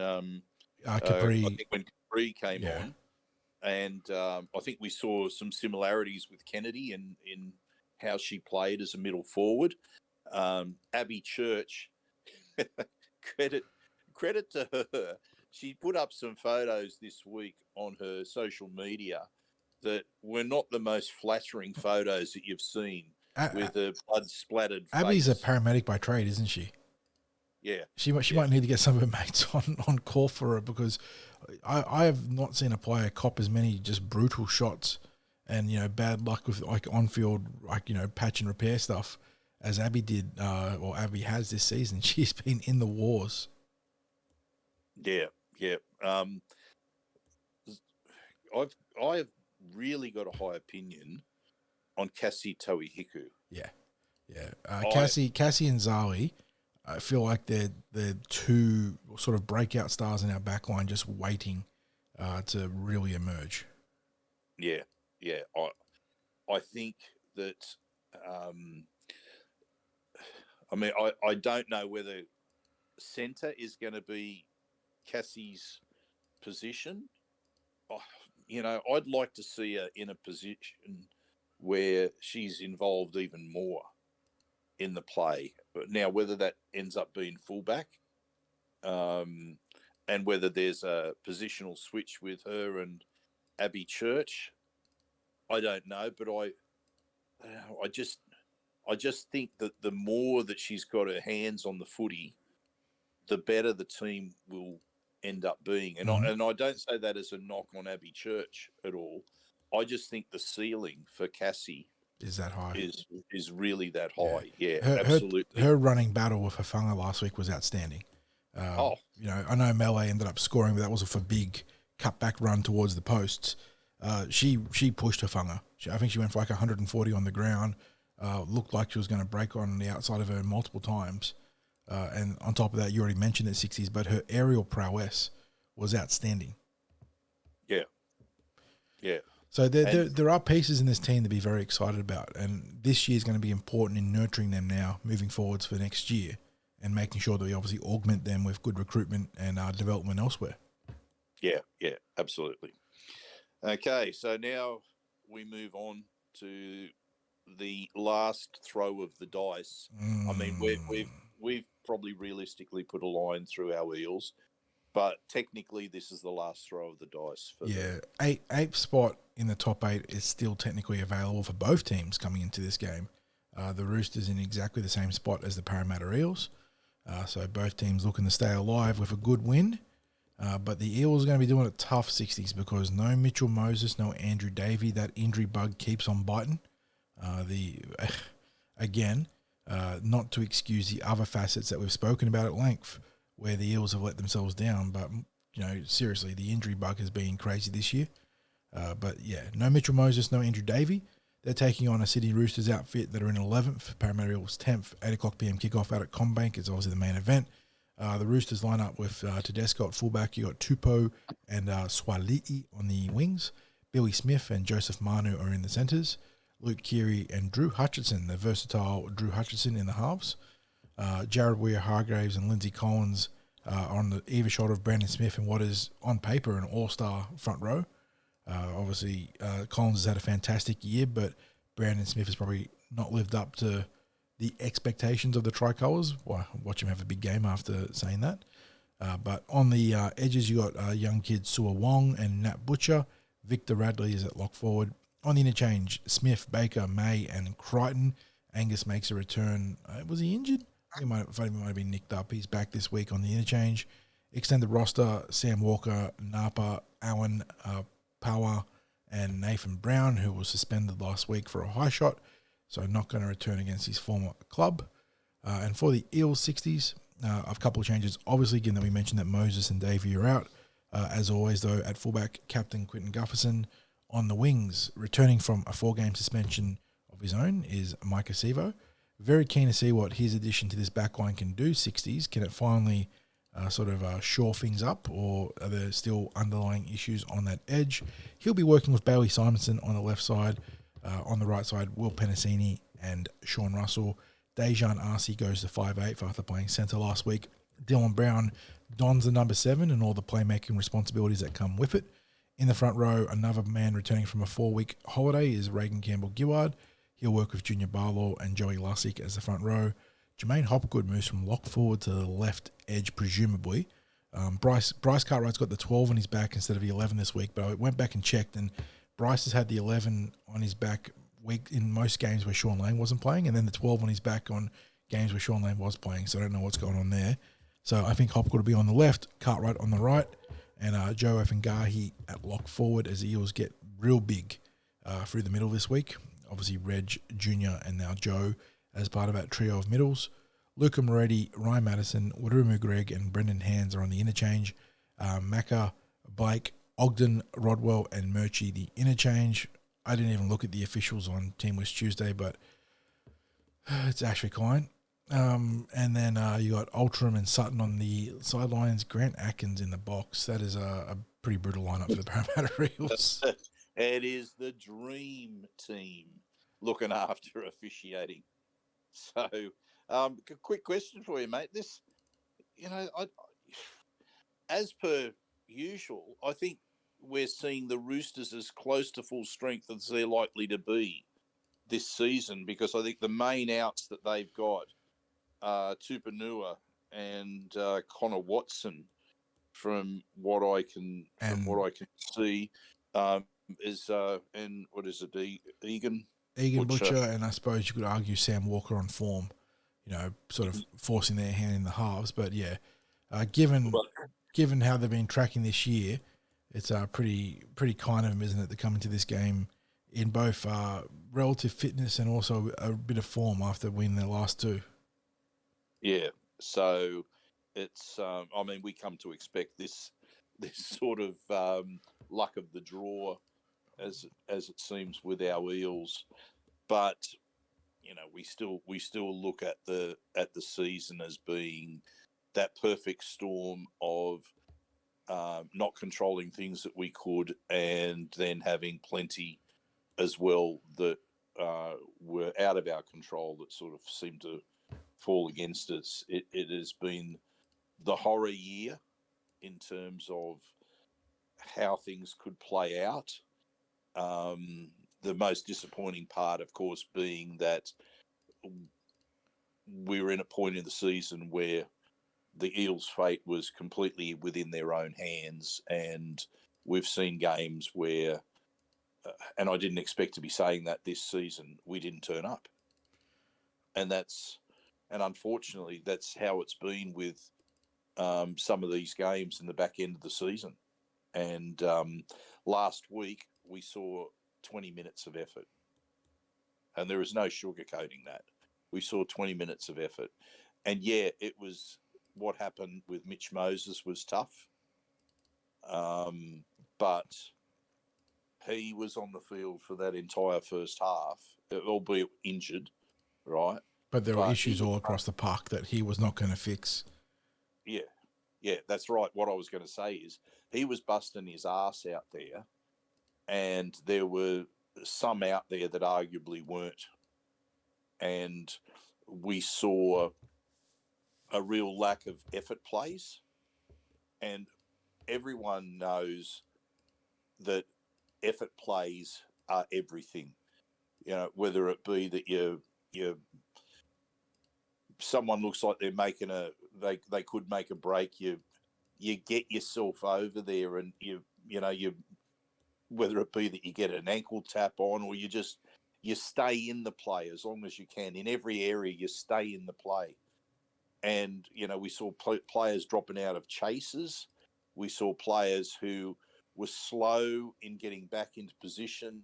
Capri, I think when Capri came on. And I think we saw some similarities with Kennedy in how she played as a middle forward. Abby Church, credit to her. She put up some photos this week on her social media that were not the most flattering photos that you've seen with a blood-splattered face. Abby's a paramedic by trade, isn't she? Yeah. She might need to get some of her mates on call for her, because I have not seen a player cop as many just brutal shots and, bad luck with like on-field, patch and repair stuff as Abby did, or Abby has this season. She's been in the wars. Yeah. I've really got a high opinion on Cassey Tohi-Hiku. Yeah. Cassey and Zali, I feel like they're two sort of breakout stars in our backline, just waiting to really emerge. Yeah. I think that. I don't know whether centre is going to be Cassie's position. I'd like to see her in a position where she's involved even more in the play. But now, whether that ends up being fullback, and whether there's a positional switch with her and Abby Church, I don't know. But I just think that the more that she's got her hands on the footy, the better the team will end up being. And I don't say that as a knock on Abby Church at all. I just think the ceiling for Cassey is that high. Is really that high. Yeah, absolutely. Her running battle with Hafanga last week was outstanding. I know Melee ended up scoring, but that was a big cutback run towards the posts. She pushed Hafanga. I think she went for like 140 on the ground. Looked like she was going to break on the outside of her multiple times. And on top of that, you already mentioned the 60s, but her aerial prowess was outstanding. Yeah. So there are pieces in this team to be very excited about, and this year is going to be important in nurturing them now, moving forwards for next year, and making sure that we obviously augment them with good recruitment and development elsewhere. Yeah, absolutely. Okay, so now we move on to the last throw of the dice. I mean, we've probably realistically put a line through our Eels, but technically this is the last throw of the dice. For eighth spot in the top 8 is still technically available for both teams coming into this game. The Roosters in exactly the same spot as the Parramatta Eels. So both teams looking to stay alive with a good win. But the Eels are going to be doing it tough, 60s, because no Mitchell Moses, no Andrew Davey. That injury bug keeps on biting. Not to excuse the other facets that we've spoken about at length, where the Eels have let themselves down. But, seriously, the injury bug has been crazy this year. No Mitchell Moses, no Andrew Davey. They're taking on a Sydney Roosters outfit that are in 11th, Parramatta Eels 10th, 8 o'clock p.m. kickoff out at CommBank is obviously the main event. The Roosters line up with Tedesco at fullback. You got Tupou and Swali'i on the wings. Billy Smith and Joseph Manu are in the centres. Luke Keary and Drew Hutchinson, the versatile Drew Hutchinson in the halves. Jared Weir-Hargraves and Lindsay Collins on the either shoulder of Brandon Smith in what is, on paper, an all-star front row. Obviously, Collins has had a fantastic year, but Brandon Smith has probably not lived up to the expectations of the Tricolours. Well, watch him have a big game after saying that. But on the edges, you got young kids Sua Wong and Nat Butcher. Victor Radley is at lock forward. On the interchange, Smith, Baker, May, and Crichton. Angus makes a return. Was he injured? I thought he might have been nicked up. He's back this week on the interchange. Extended roster, Sam Walker, Napa, Allen, Power, and Nathan Brown, who was suspended last week for a high shot, so not going to return against his former club. And for the Eels 60s, a couple of changes. Obviously, given that we mentioned that Moses and Davey are out. As always, though, at fullback, Captain Quinton Gufferson. On the wings, returning from a 4-game suspension of his own, is Mike Acevo. Very keen to see what his addition to this backline can do, 60s. Can it finally shore things up, or are there still underlying issues on that edge? He'll be working with Bailey Simonson on the left side. On the right side, Will Penisini and Sean Russell. Dejan Arce goes to 5'8" after playing centre last week. Dylan Brown dons the number 7 and all the playmaking responsibilities that come with it. In the front row, another man returning from a 4-week holiday is Reagan Campbell-Gillard. He'll work with Junior Barlow and Joey Lussick as the front row. Jermaine Hopgood moves from lock forward to the left edge, presumably. Bryce Cartwright's got the 12 on his back instead of the 11 this week, but I went back and checked, and Bryce has had the 11 on his back week in most games where Sean Lane wasn't playing, and then the 12 on his back on games where Sean Lane was playing, so I don't know what's going on there. So I think Hopgood will be on the left, Cartwright on the right, and Joe Ofangahi at lock forward as the Eels get real big through the middle this week. Obviously, Reg Jr. and now Joe as part of that trio of middles. Luca Moretti, Ryan Madison, Wadrumu Greg, and Brendan Hands are on the interchange. Macca, Blake, Ogden, Rodwell, and Murchie the interchange. I didn't even look at the officials on Team List Tuesday, but it's Ashley Klein. And then you got Ultram and Sutton on the sidelines. Grant Atkins in the box. That is a pretty brutal lineup for the Parramatta Eels. It is the dream team looking after officiating. So, quick question for you, mate. This, as per usual, I think we're seeing the Roosters as close to full strength as they're likely to be this season, because I think the main outs that they've got, Tupanua and Connor Watson, from what I can see, is and what is it, Egan Butcher, and I suppose you could argue Sam Walker on form, sort of forcing their hand in the halves. But yeah, given how they've been tracking this year, it's pretty kind of them, isn't it, to come into this game in both relative fitness and also a bit of form after winning their last 2. Yeah, so it's we come to expect this sort of luck of the draw, as it seems with our Eels, but we still look at the season as being that perfect storm of not controlling things that we could, and then having plenty as well that were out of our control that sort of seemed to fall against us. It has been the horror year in terms of how things could play out. The most disappointing part, of course, being that we were in a point in the season where the Eels' fate was completely within their own hands, and we've seen games where, and I didn't expect to be saying that this season, we didn't turn up, and unfortunately that's how it's been with some of these games in the back end of the season. And last week we saw 20 minutes of effort, and there is no sugarcoating that. We saw 20 minutes of effort, and yeah, it was. What happened with Mitch Moses was tough, but he was on the field for that entire first half, albeit injured, right? But there were issues all across the park that he was not going to fix. Yeah, that's right. What I was going to say is he was busting his ass out there, and there were some out there that arguably weren't. And we saw a real lack of effort plays, and everyone knows that effort plays are everything. You know, whether it be that you someone looks like they're making they could make a break, you get yourself over there, and you whether it be that you get an ankle tap on, or you stay in the play as long as you can. In every area, you stay in the play. And, we saw players dropping out of chases. We saw players who were slow in getting back into position.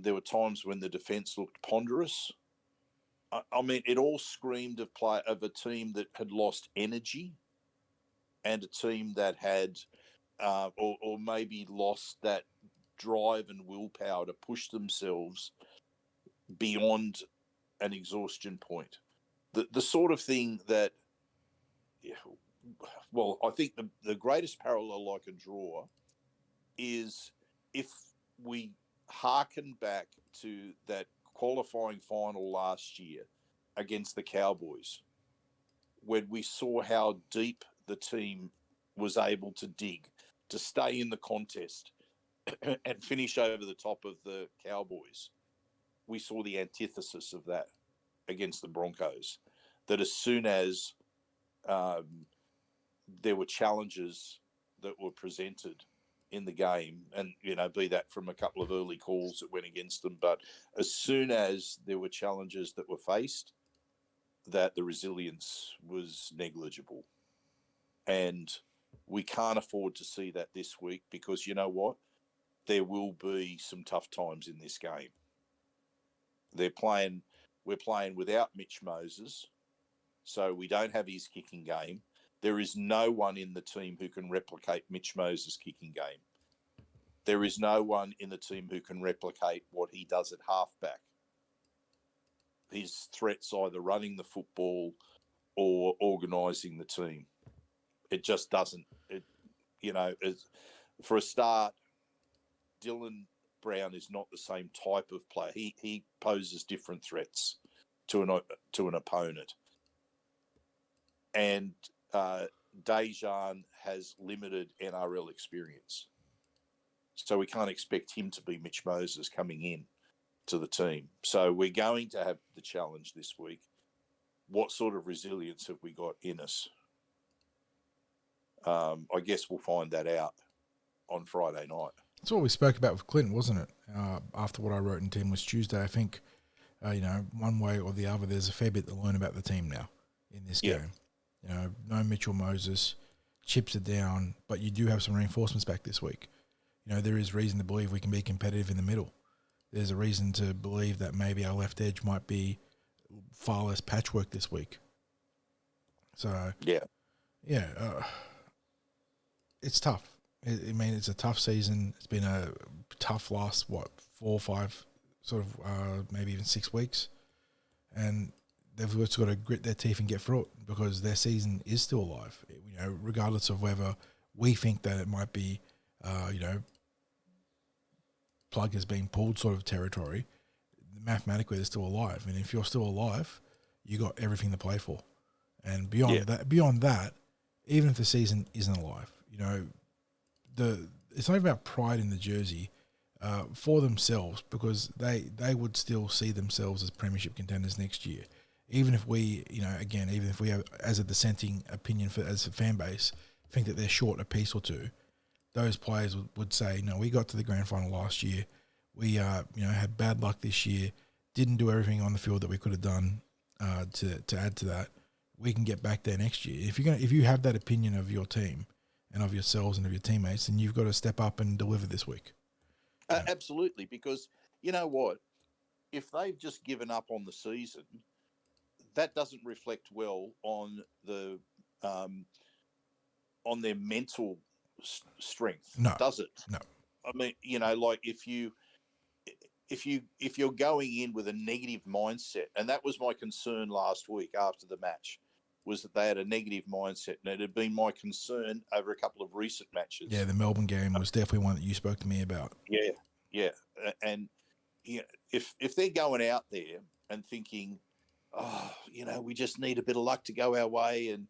There were times when the defence looked ponderous. I mean, it all screamed of a team that had lost energy, and a team that had, or maybe lost that drive and willpower to push themselves beyond an exhaustion point. The sort of thing that, well, I think the greatest parallel I can draw is if we hearken back to that qualifying final last year against the Cowboys, when we saw how deep the team was able to dig to stay in the contest and finish over the top of the Cowboys. We saw the antithesis of that against the Broncos, that as soon as there were challenges that were presented in the game, and, be that from a couple of early calls that went against them, but as soon as there were challenges that were faced, that the resilience was negligible. And we can't afford to see that this week, because you know what? There will be some tough times in this game. We're playing without Mitch Moses, so we don't have his kicking game. There is no one in the team who can replicate Mitch Moses' kicking game. There is no one in the team who can replicate what he does at halfback. His threats either running the football or organising the team. It just doesn't. For a start, Dylan Brown is not the same type of player. He poses different threats to an opponent. And Dejan has limited NRL experience. So we can't expect him to be Mitch Moses coming in to the team. So we're going to have the challenge this week. What sort of resilience have we got in us? I guess we'll find that out on Friday night. That's what we spoke about with Clint, wasn't it? After what I wrote in Team was Tuesday, I think, one way or the other, there's a fair bit to learn about the team now in this game. No Mitchell Moses, chips are down, but you do have some reinforcements back this week. There is reason to believe we can be competitive in the middle. There's a reason to believe that maybe our left edge might be far less patchwork this week. So, it's tough. It's a tough season. It's been a tough last, 4 or 5, sort of maybe even 6 weeks. And they've just got to grit their teeth and get through it, because their season is still alive. Regardless of whether we think that it might be, plug has been pulled sort of territory, mathematically they're still alive. And if you're still alive, you got everything to play for. And beyond that, even if the season isn't alive, it's not about pride in the jersey for themselves, because they would still see themselves as premiership contenders next year. even if we, even if we have, as a dissenting opinion as a fan base, think that they're short a piece or two, those players would say, no, we got to the grand final last year. We, had bad luck this year, didn't do everything on the field that we could have done to add to that. We can get back there next year. If you have that opinion of your team and of yourselves and of your teammates, then you've got to step up and deliver this week. Absolutely, because you know what? If they've just given up on the season, that doesn't reflect well on their mental strength, does it? No. I mean, like if you're going in with a negative mindset, and that was my concern last week after the match, was that they had a negative mindset, and it had been my concern over a couple of recent matches. Yeah, the Melbourne game was definitely one that you spoke to me about. Yeah, and if they're going out there and thinking, we just need a bit of luck to go our way, and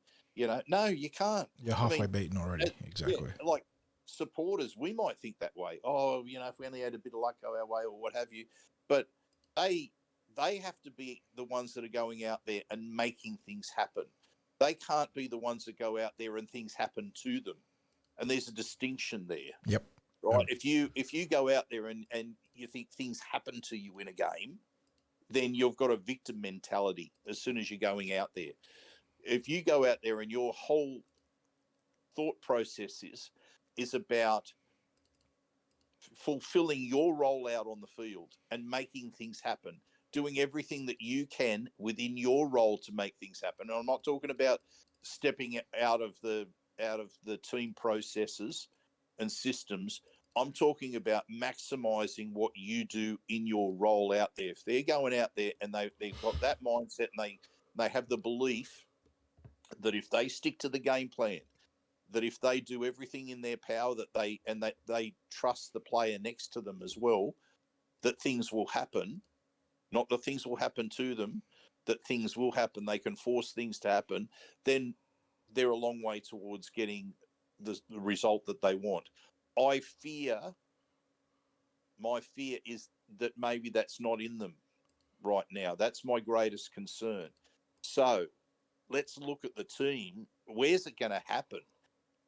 no, you can't. You're halfway beaten already. Exactly. Yeah, like supporters, we might think that way. Oh, if we only had a bit of luck go our way, or what have you, but they have to be the ones that are going out there and making things happen. They can't be the ones that go out there and things happen to them. And there's a distinction there. Yep. Right. If you go out there and you think things happen to you in a game, then you've got a victim mentality as soon as you're going out there. If you go out there and your whole thought process is about fulfilling your role out on the field and making things happen, doing everything that you can within your role to make things happen. And I'm not talking about stepping out of the team processes and systems. I'm talking about maximising what you do in your role out there. If they're going out there and they've got that mindset, and they have the belief that if they stick to the game plan, that if they do everything in their power, that they trust the player next to them as well, that things will happen. Not that things will happen to them, that things will happen. They can force things to happen. Then they're a long way towards getting the result that they want. My fear is that maybe that's not in them right now. That's my greatest concern. So let's look at the team. Where's it going to happen?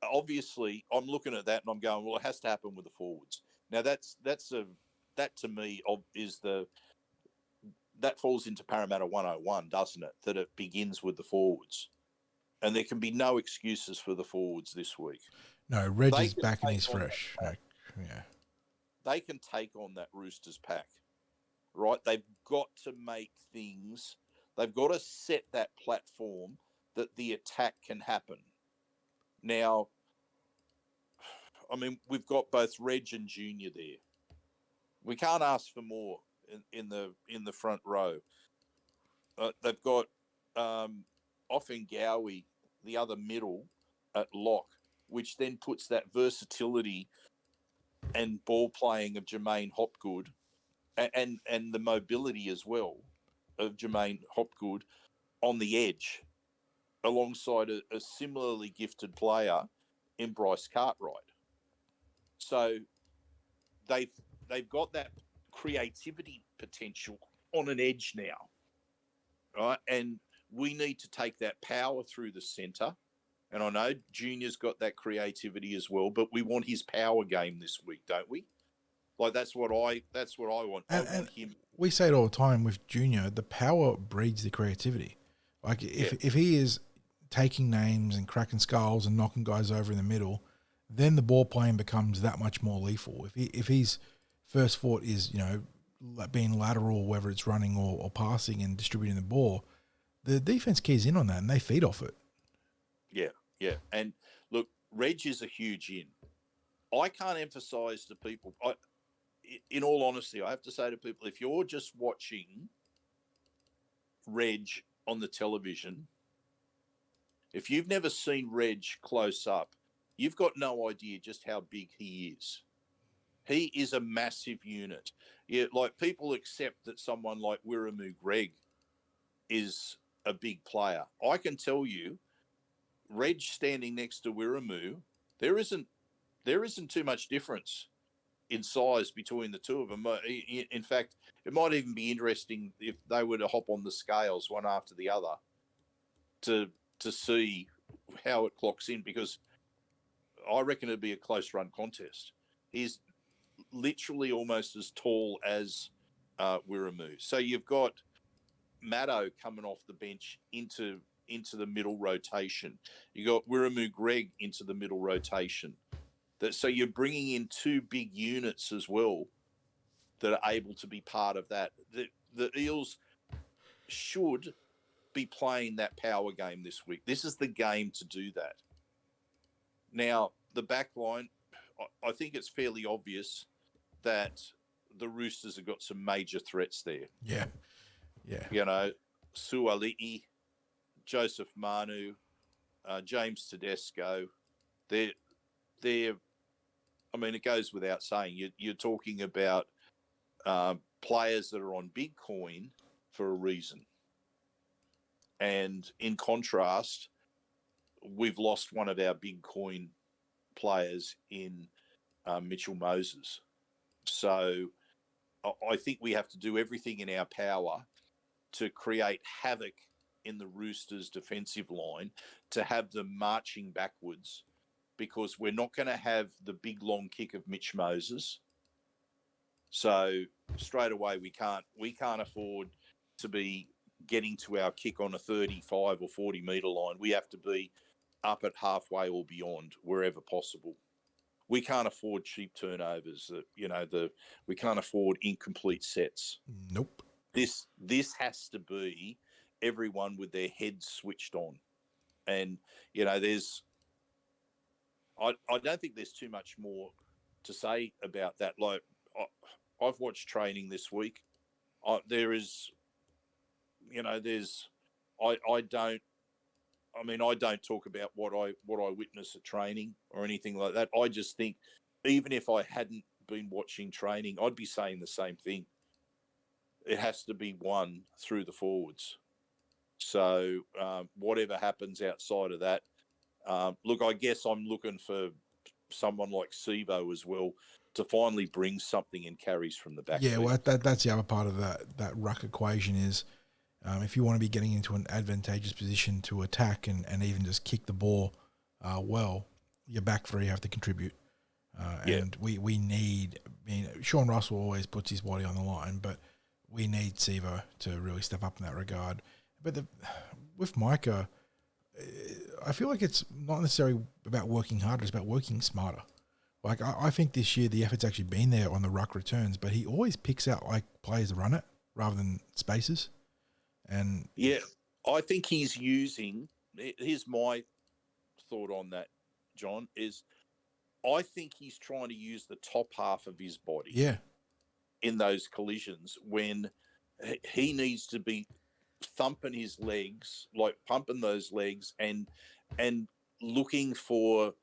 Obviously, I'm looking at that and I'm going, well, it has to happen with the forwards. Now that to me that falls into Parramatta 101, doesn't it? That it begins with the forwards. And there can be no excuses for the forwards this week. No, Reg is back and he's fresh. They can take on that Roosters pack, right? They've got to make things, they've got to set that platform that the attack can happen. Now, I mean, we've got both Reg and Junior there. We can't ask for more in the front row. They've got Offengawi, the other middle, at lock, which then puts that versatility and ball playing of Jermaine Hopgood and the mobility as well of Jermaine Hopgood on the edge alongside a similarly gifted player in Bryce Cartwright. So they've got that creativity potential on an edge now, right? And we need to take that power through the centre. And I know Junior's got that creativity as well, but we want his power game this week, don't we? Like that's what I want. I want him. We say it all the time with Junior, the power breeds the creativity. Like if he is taking names and cracking skulls and knocking guys over in the middle, then the ball playing becomes that much more lethal. If his first thought is, being lateral, whether it's running or passing and distributing the ball, the defense keys in on that and they feed off it. Yeah. And look, Reg is a huge in. I can't emphasize to people, in all honesty, I have to say to people, if you're just watching Reg on the television, if you've never seen Reg close up, you've got no idea just how big he is. He is a massive unit. Yeah, like people accept that someone like Wiremu Greg is a big player. I can tell you, Reg standing next to Wiremu, there isn't too much difference in size between the two of them. In fact, it might even be interesting if they were to hop on the scales one after the other to see how it clocks in, because I reckon it'd be a close run contest. He's literally almost as tall as Wiremu. So you've got Maddo coming off the bench into the middle rotation. You got Wiremu Greg into the middle rotation. So you're bringing in two big units as well that are able to be part of that. The Eels should be playing that power game this week. This is the game to do that. Now, the back line, I think it's fairly obvious that the Roosters have got some major threats there. Yeah. Suali'i, Joseph Manu, James Tedesco. They're. I mean, it goes without saying. You're talking about players that are on big coin for a reason. And in contrast, we've lost one of our big coin players in Mitchell Moses. So I think we have to do everything in our power to create havoc in the Roosters' defensive line, to have them marching backwards, because we're not going to have the big long kick of Mitch Moses. So straight away, we can't afford to be getting to our kick on a 35 or 40 metre line. We have to be up at halfway or beyond wherever possible. We can't afford cheap turnovers. We can't afford incomplete sets. Nope. This has to be everyone with their heads switched on, and I don't think there's too much more to say about that. Like, I've watched training this week. I don't talk about what I witness at training or anything like that. I just think, even if I hadn't been watching training, I'd be saying the same thing. It has to be won through the forwards. So whatever happens outside of that, look, I guess I'm looking for someone like Sivo as well to finally bring something in carries from the back. Yeah, well, that's the other part of that ruck equation is, if you want to be getting into an advantageous position to attack and even just kick the ball well, your back three have to contribute. And we need, Sean Russell always puts his body on the line, but we need Sivo to really step up in that regard. But with Micah, I feel like it's not necessarily about working harder, it's about working smarter. Like, I think this year the effort's actually been there on the ruck returns, but he always picks out players to run it rather than spaces. And yeah, I think he's using. Here's my thought on that, John. Is I think he's trying to use the top half of his body. In those collisions when he needs to be thumping his legs, like pumping those legs, and looking for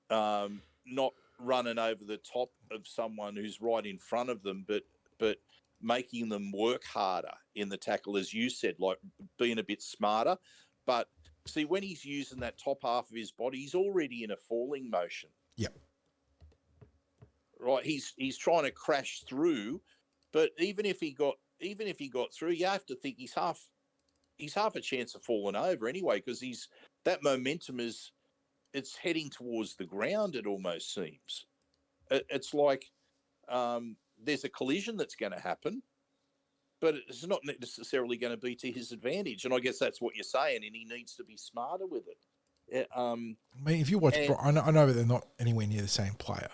not running over the top of someone who's right in front of them, but making them work harder in the tackle, as you said, like being a bit smarter. But see, when he's using that top half of his body, he's already in a falling motion. Yep. Right, he's trying to crash through, but even if he got through, you have to think he's half a chance of falling over anyway, because that momentum it's heading towards the ground. It almost seems it's like there's a collision that's going to happen, but it's not necessarily going to be to his advantage. And I guess that's what you're saying, and he needs to be smarter with it. If you watch, I know that they're not anywhere near the same player.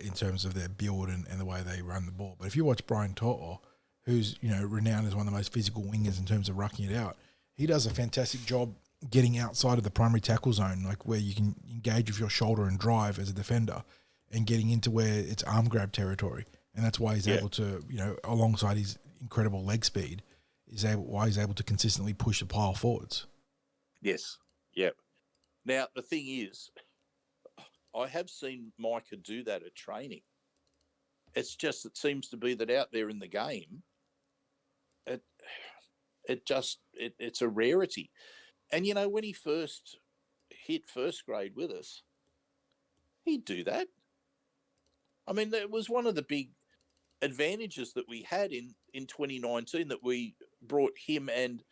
In terms of their build and the way they run the ball. But if you watch Brian To'o, who's renowned as one of the most physical wingers in terms of rucking it out, he does a fantastic job getting outside of the primary tackle zone, like where you can engage with your shoulder and drive as a defender, and getting into where it's arm grab territory. And that's why he's able to, alongside his incredible leg speed, why he's able to consistently push the pile forwards. Yes. Yep. Now the thing is, I have seen Micah do that at training. It seems to be that out there in the game, it's a rarity. And, when he first hit first grade with us, he'd do that. I mean, that was one of the big advantages that we had in 2019, that we brought him and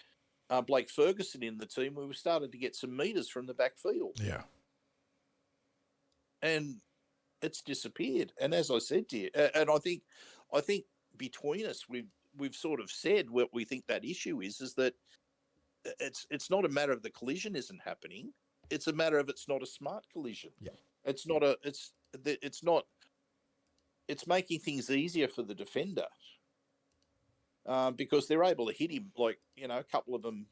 Blake Ferguson in the team. We started to get some meters from the backfield. Yeah. And it's disappeared. And as I said to you, and I think between us, we've sort of said what we think that issue is that it's not a matter of the collision isn't happening. It's a matter of it's not a smart collision. Yeah. It's making things easier for the defender because they're able to hit him, like, a couple of them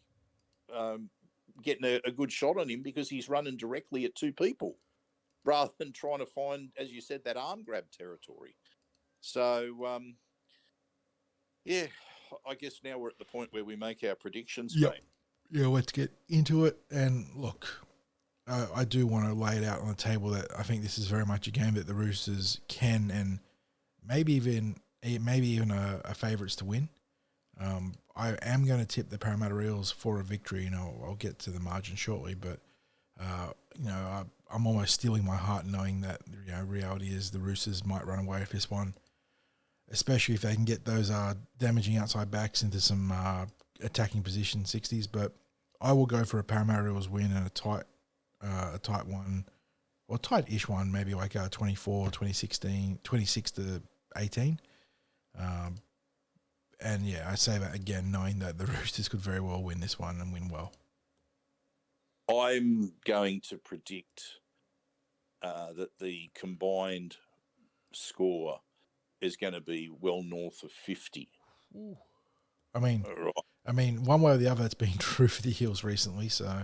getting a good shot on him because he's running directly at two people rather than trying to find, as you said, that arm grab territory. So, yeah, I guess now we're at the point where we make our predictions, Yep. mate. Yeah, let's get into it. And look, I do want to lay it out on the table that I think this is very much a game that the Roosters can and maybe even a favourites to win. I am going to tip the Parramatta Eels for a victory, and I'll get to the margin shortly. But I'm almost stealing my heart knowing that reality is the Roosters might run away with this one, especially if they can get those damaging outside backs into some attacking position 60s. But I will go for a Parramatta Eels win and a tight one, or tight-ish one, maybe like 24, 2016, 26 to 18. And yeah, I say that again, knowing that the Roosters could very well win this one and win well. I'm going to predict that the combined score is going to be well north of 50. I mean, one way or the other, it's been true for the Eels recently. So,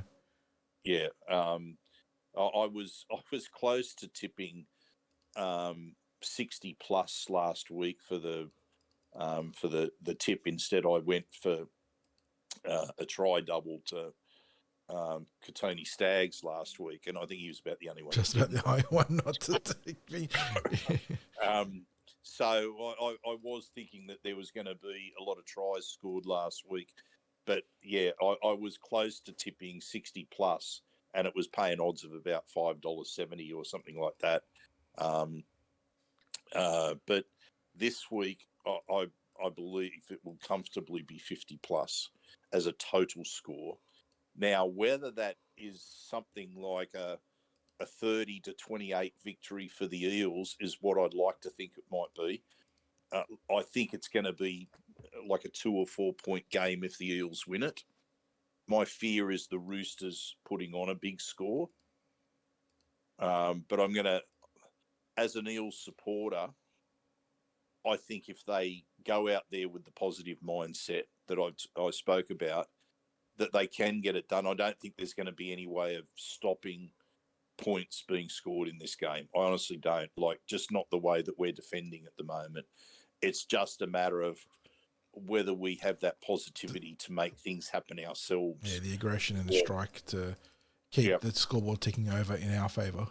yeah, I was close to tipping 60 plus last week for the tip. Instead, I went for a try double to Katoni Staggs last week, and I think he was about the only one. Just about the only one not to take me. So I was thinking that there was going to be a lot of tries scored last week, but yeah, I was close to tipping 60 plus, and it was paying odds of about $5.70 or something like that. But this week, I believe it will comfortably be 50 plus as a total score. Now, whether that is something like a 30 to 28 victory for the Eels is what I'd like to think it might be. I think it's going to be like a 2 or 4 point game if the Eels win it. My fear is the Roosters putting on a big score. But I'm going to, as an Eels supporter, I think if they go out there with the positive mindset that I spoke about, that they can get it done. I don't think there's going to be any way of stopping points being scored in this game. I honestly don't. Just not the way that we're defending at the moment. It's just a matter of whether we have that positivity to make things happen ourselves. Yeah, the aggression and the strike to keep the scoreboard ticking over in our favour.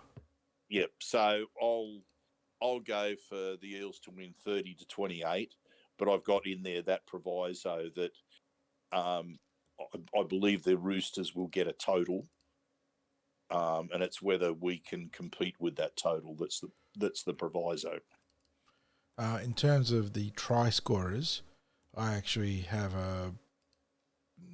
Yep. So I'll go for the Eels to win 30 to 28, but I've got in there that proviso that I believe the Roosters will get a total, and it's whether we can compete with that total. That's the proviso. In terms of the try scorers, I actually have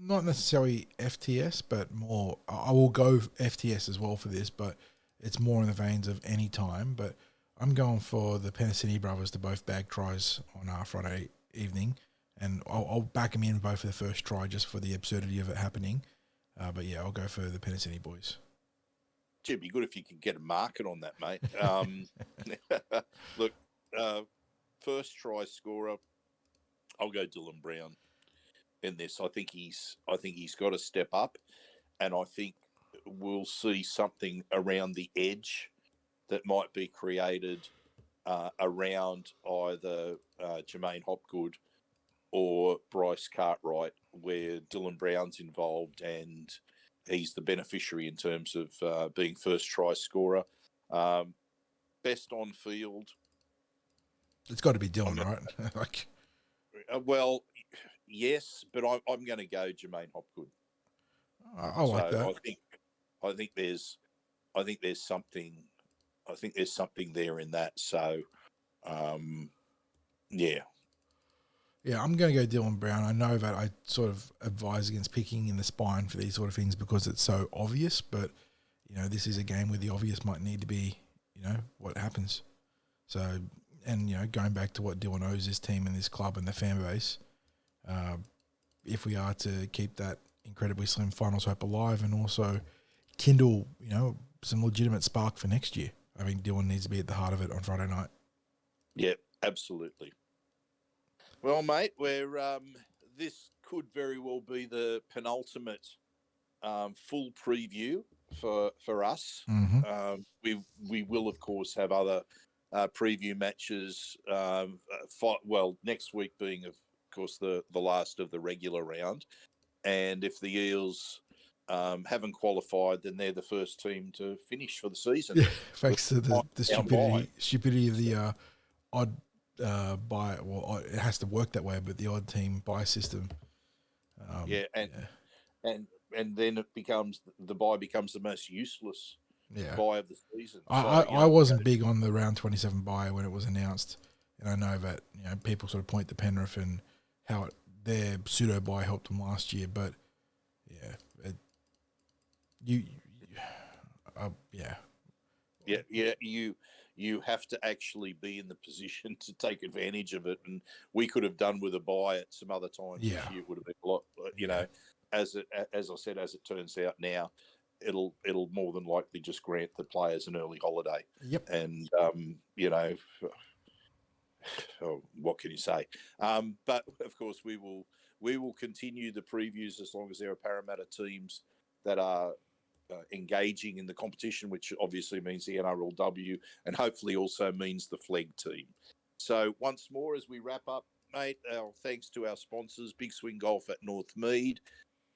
not necessarily FTS, but more. I will go FTS as well for this, but it's more in the veins of any time. But I'm going for the Penisini brothers to both bag tries on our Friday evening. And I'll back them in both for the first try just for the absurdity of it happening. But yeah, I'll go for the Penisini boys. Gee, it'd be good if you could get a market on that, mate. Look, first try scorer, I'll go Dylan Brown in this. I think he's got to step up, and I think we'll see something around the edge that might be created around either Jermaine Hopgood or Bryce Cartwright, where Dylan Brown's involved and he's the beneficiary in terms of being first try scorer. Best on field. It's got to be Dylan, right? Well, yes, but I'm going to go Jermaine Hopgood. I like that. I think there's something there in that. So Yeah. Yeah, I'm going to go Dylan Brown. I know that I sort of advise against picking in the spine for these sort of things because it's so obvious, but, this is a game where the obvious might need to be, what happens. So, and, going back to what Dylan owes this team and this club and the fan base, if we are to keep that incredibly slim finals hope alive and also kindle, some legitimate spark for next year, I think Dylan needs to be at the heart of it on Friday night. Yeah, absolutely. Well, mate, this could very well be the penultimate full preview for us. Mm-hmm. We will, of course, have other preview matches. Next week being, of course, the last of the regular round. And if the Eels haven't qualified, then they're the first team to finish for the season. Yeah, thanks to the stupidity of the odd buy. Well, it has to work that way, but the odd team buy system. And then it becomes the buy becomes the most useless buy of the season. I wasn't big on the round 27 buy when it was announced, and I know that people sort of point to Penrith and how their pseudo buy helped them last year, but you have to actually be in the position to take advantage of it, and we could have done with a buy at some other time this year. It would have been a lot, as I said, as it turns out now, it'll more than likely just grant the players an early holiday. Yep. And what can you say? But of course, we will continue the previews as long as there are Parramatta teams that are engaging in the competition, which obviously means the NRLW and hopefully also means the Flegg team. So once more, as we wrap up, mate, our thanks to our sponsors, Big Swing Golf at Northmead,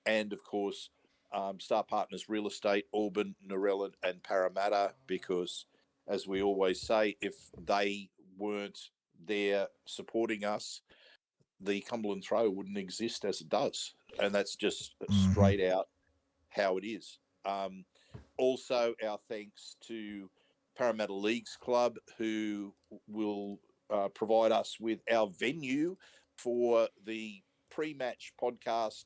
and of course, Star Partners Real Estate, Auburn, Narellan and Parramatta, because as we always say, if they weren't there supporting us, the Cumberland Throw wouldn't exist as it does. And that's just straight out how it is. Also, our thanks to Parramatta Leagues Club, who will provide us with our venue for the pre-match podcast,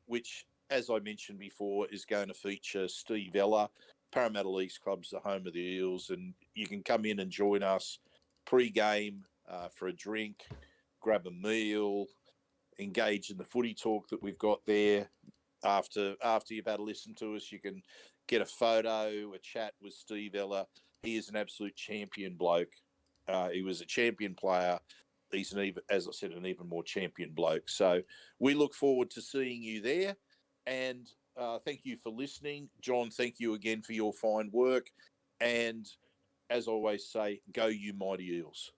which, as I mentioned before, is going to feature Steve Ella. Parramatta Leagues Club's the home of the Eels, and you can come in and join us pre-game for a drink, grab a meal, engage in the footy talk that we've got there. After you've had a listen to us, you can get a photo, a chat with Steve Ella. He is an absolute champion bloke. He was a champion player. He's as I said, an even more champion bloke. So we look forward to seeing you there. And thank you for listening. John, thank you again for your fine work. And as I always say, go you mighty Eels.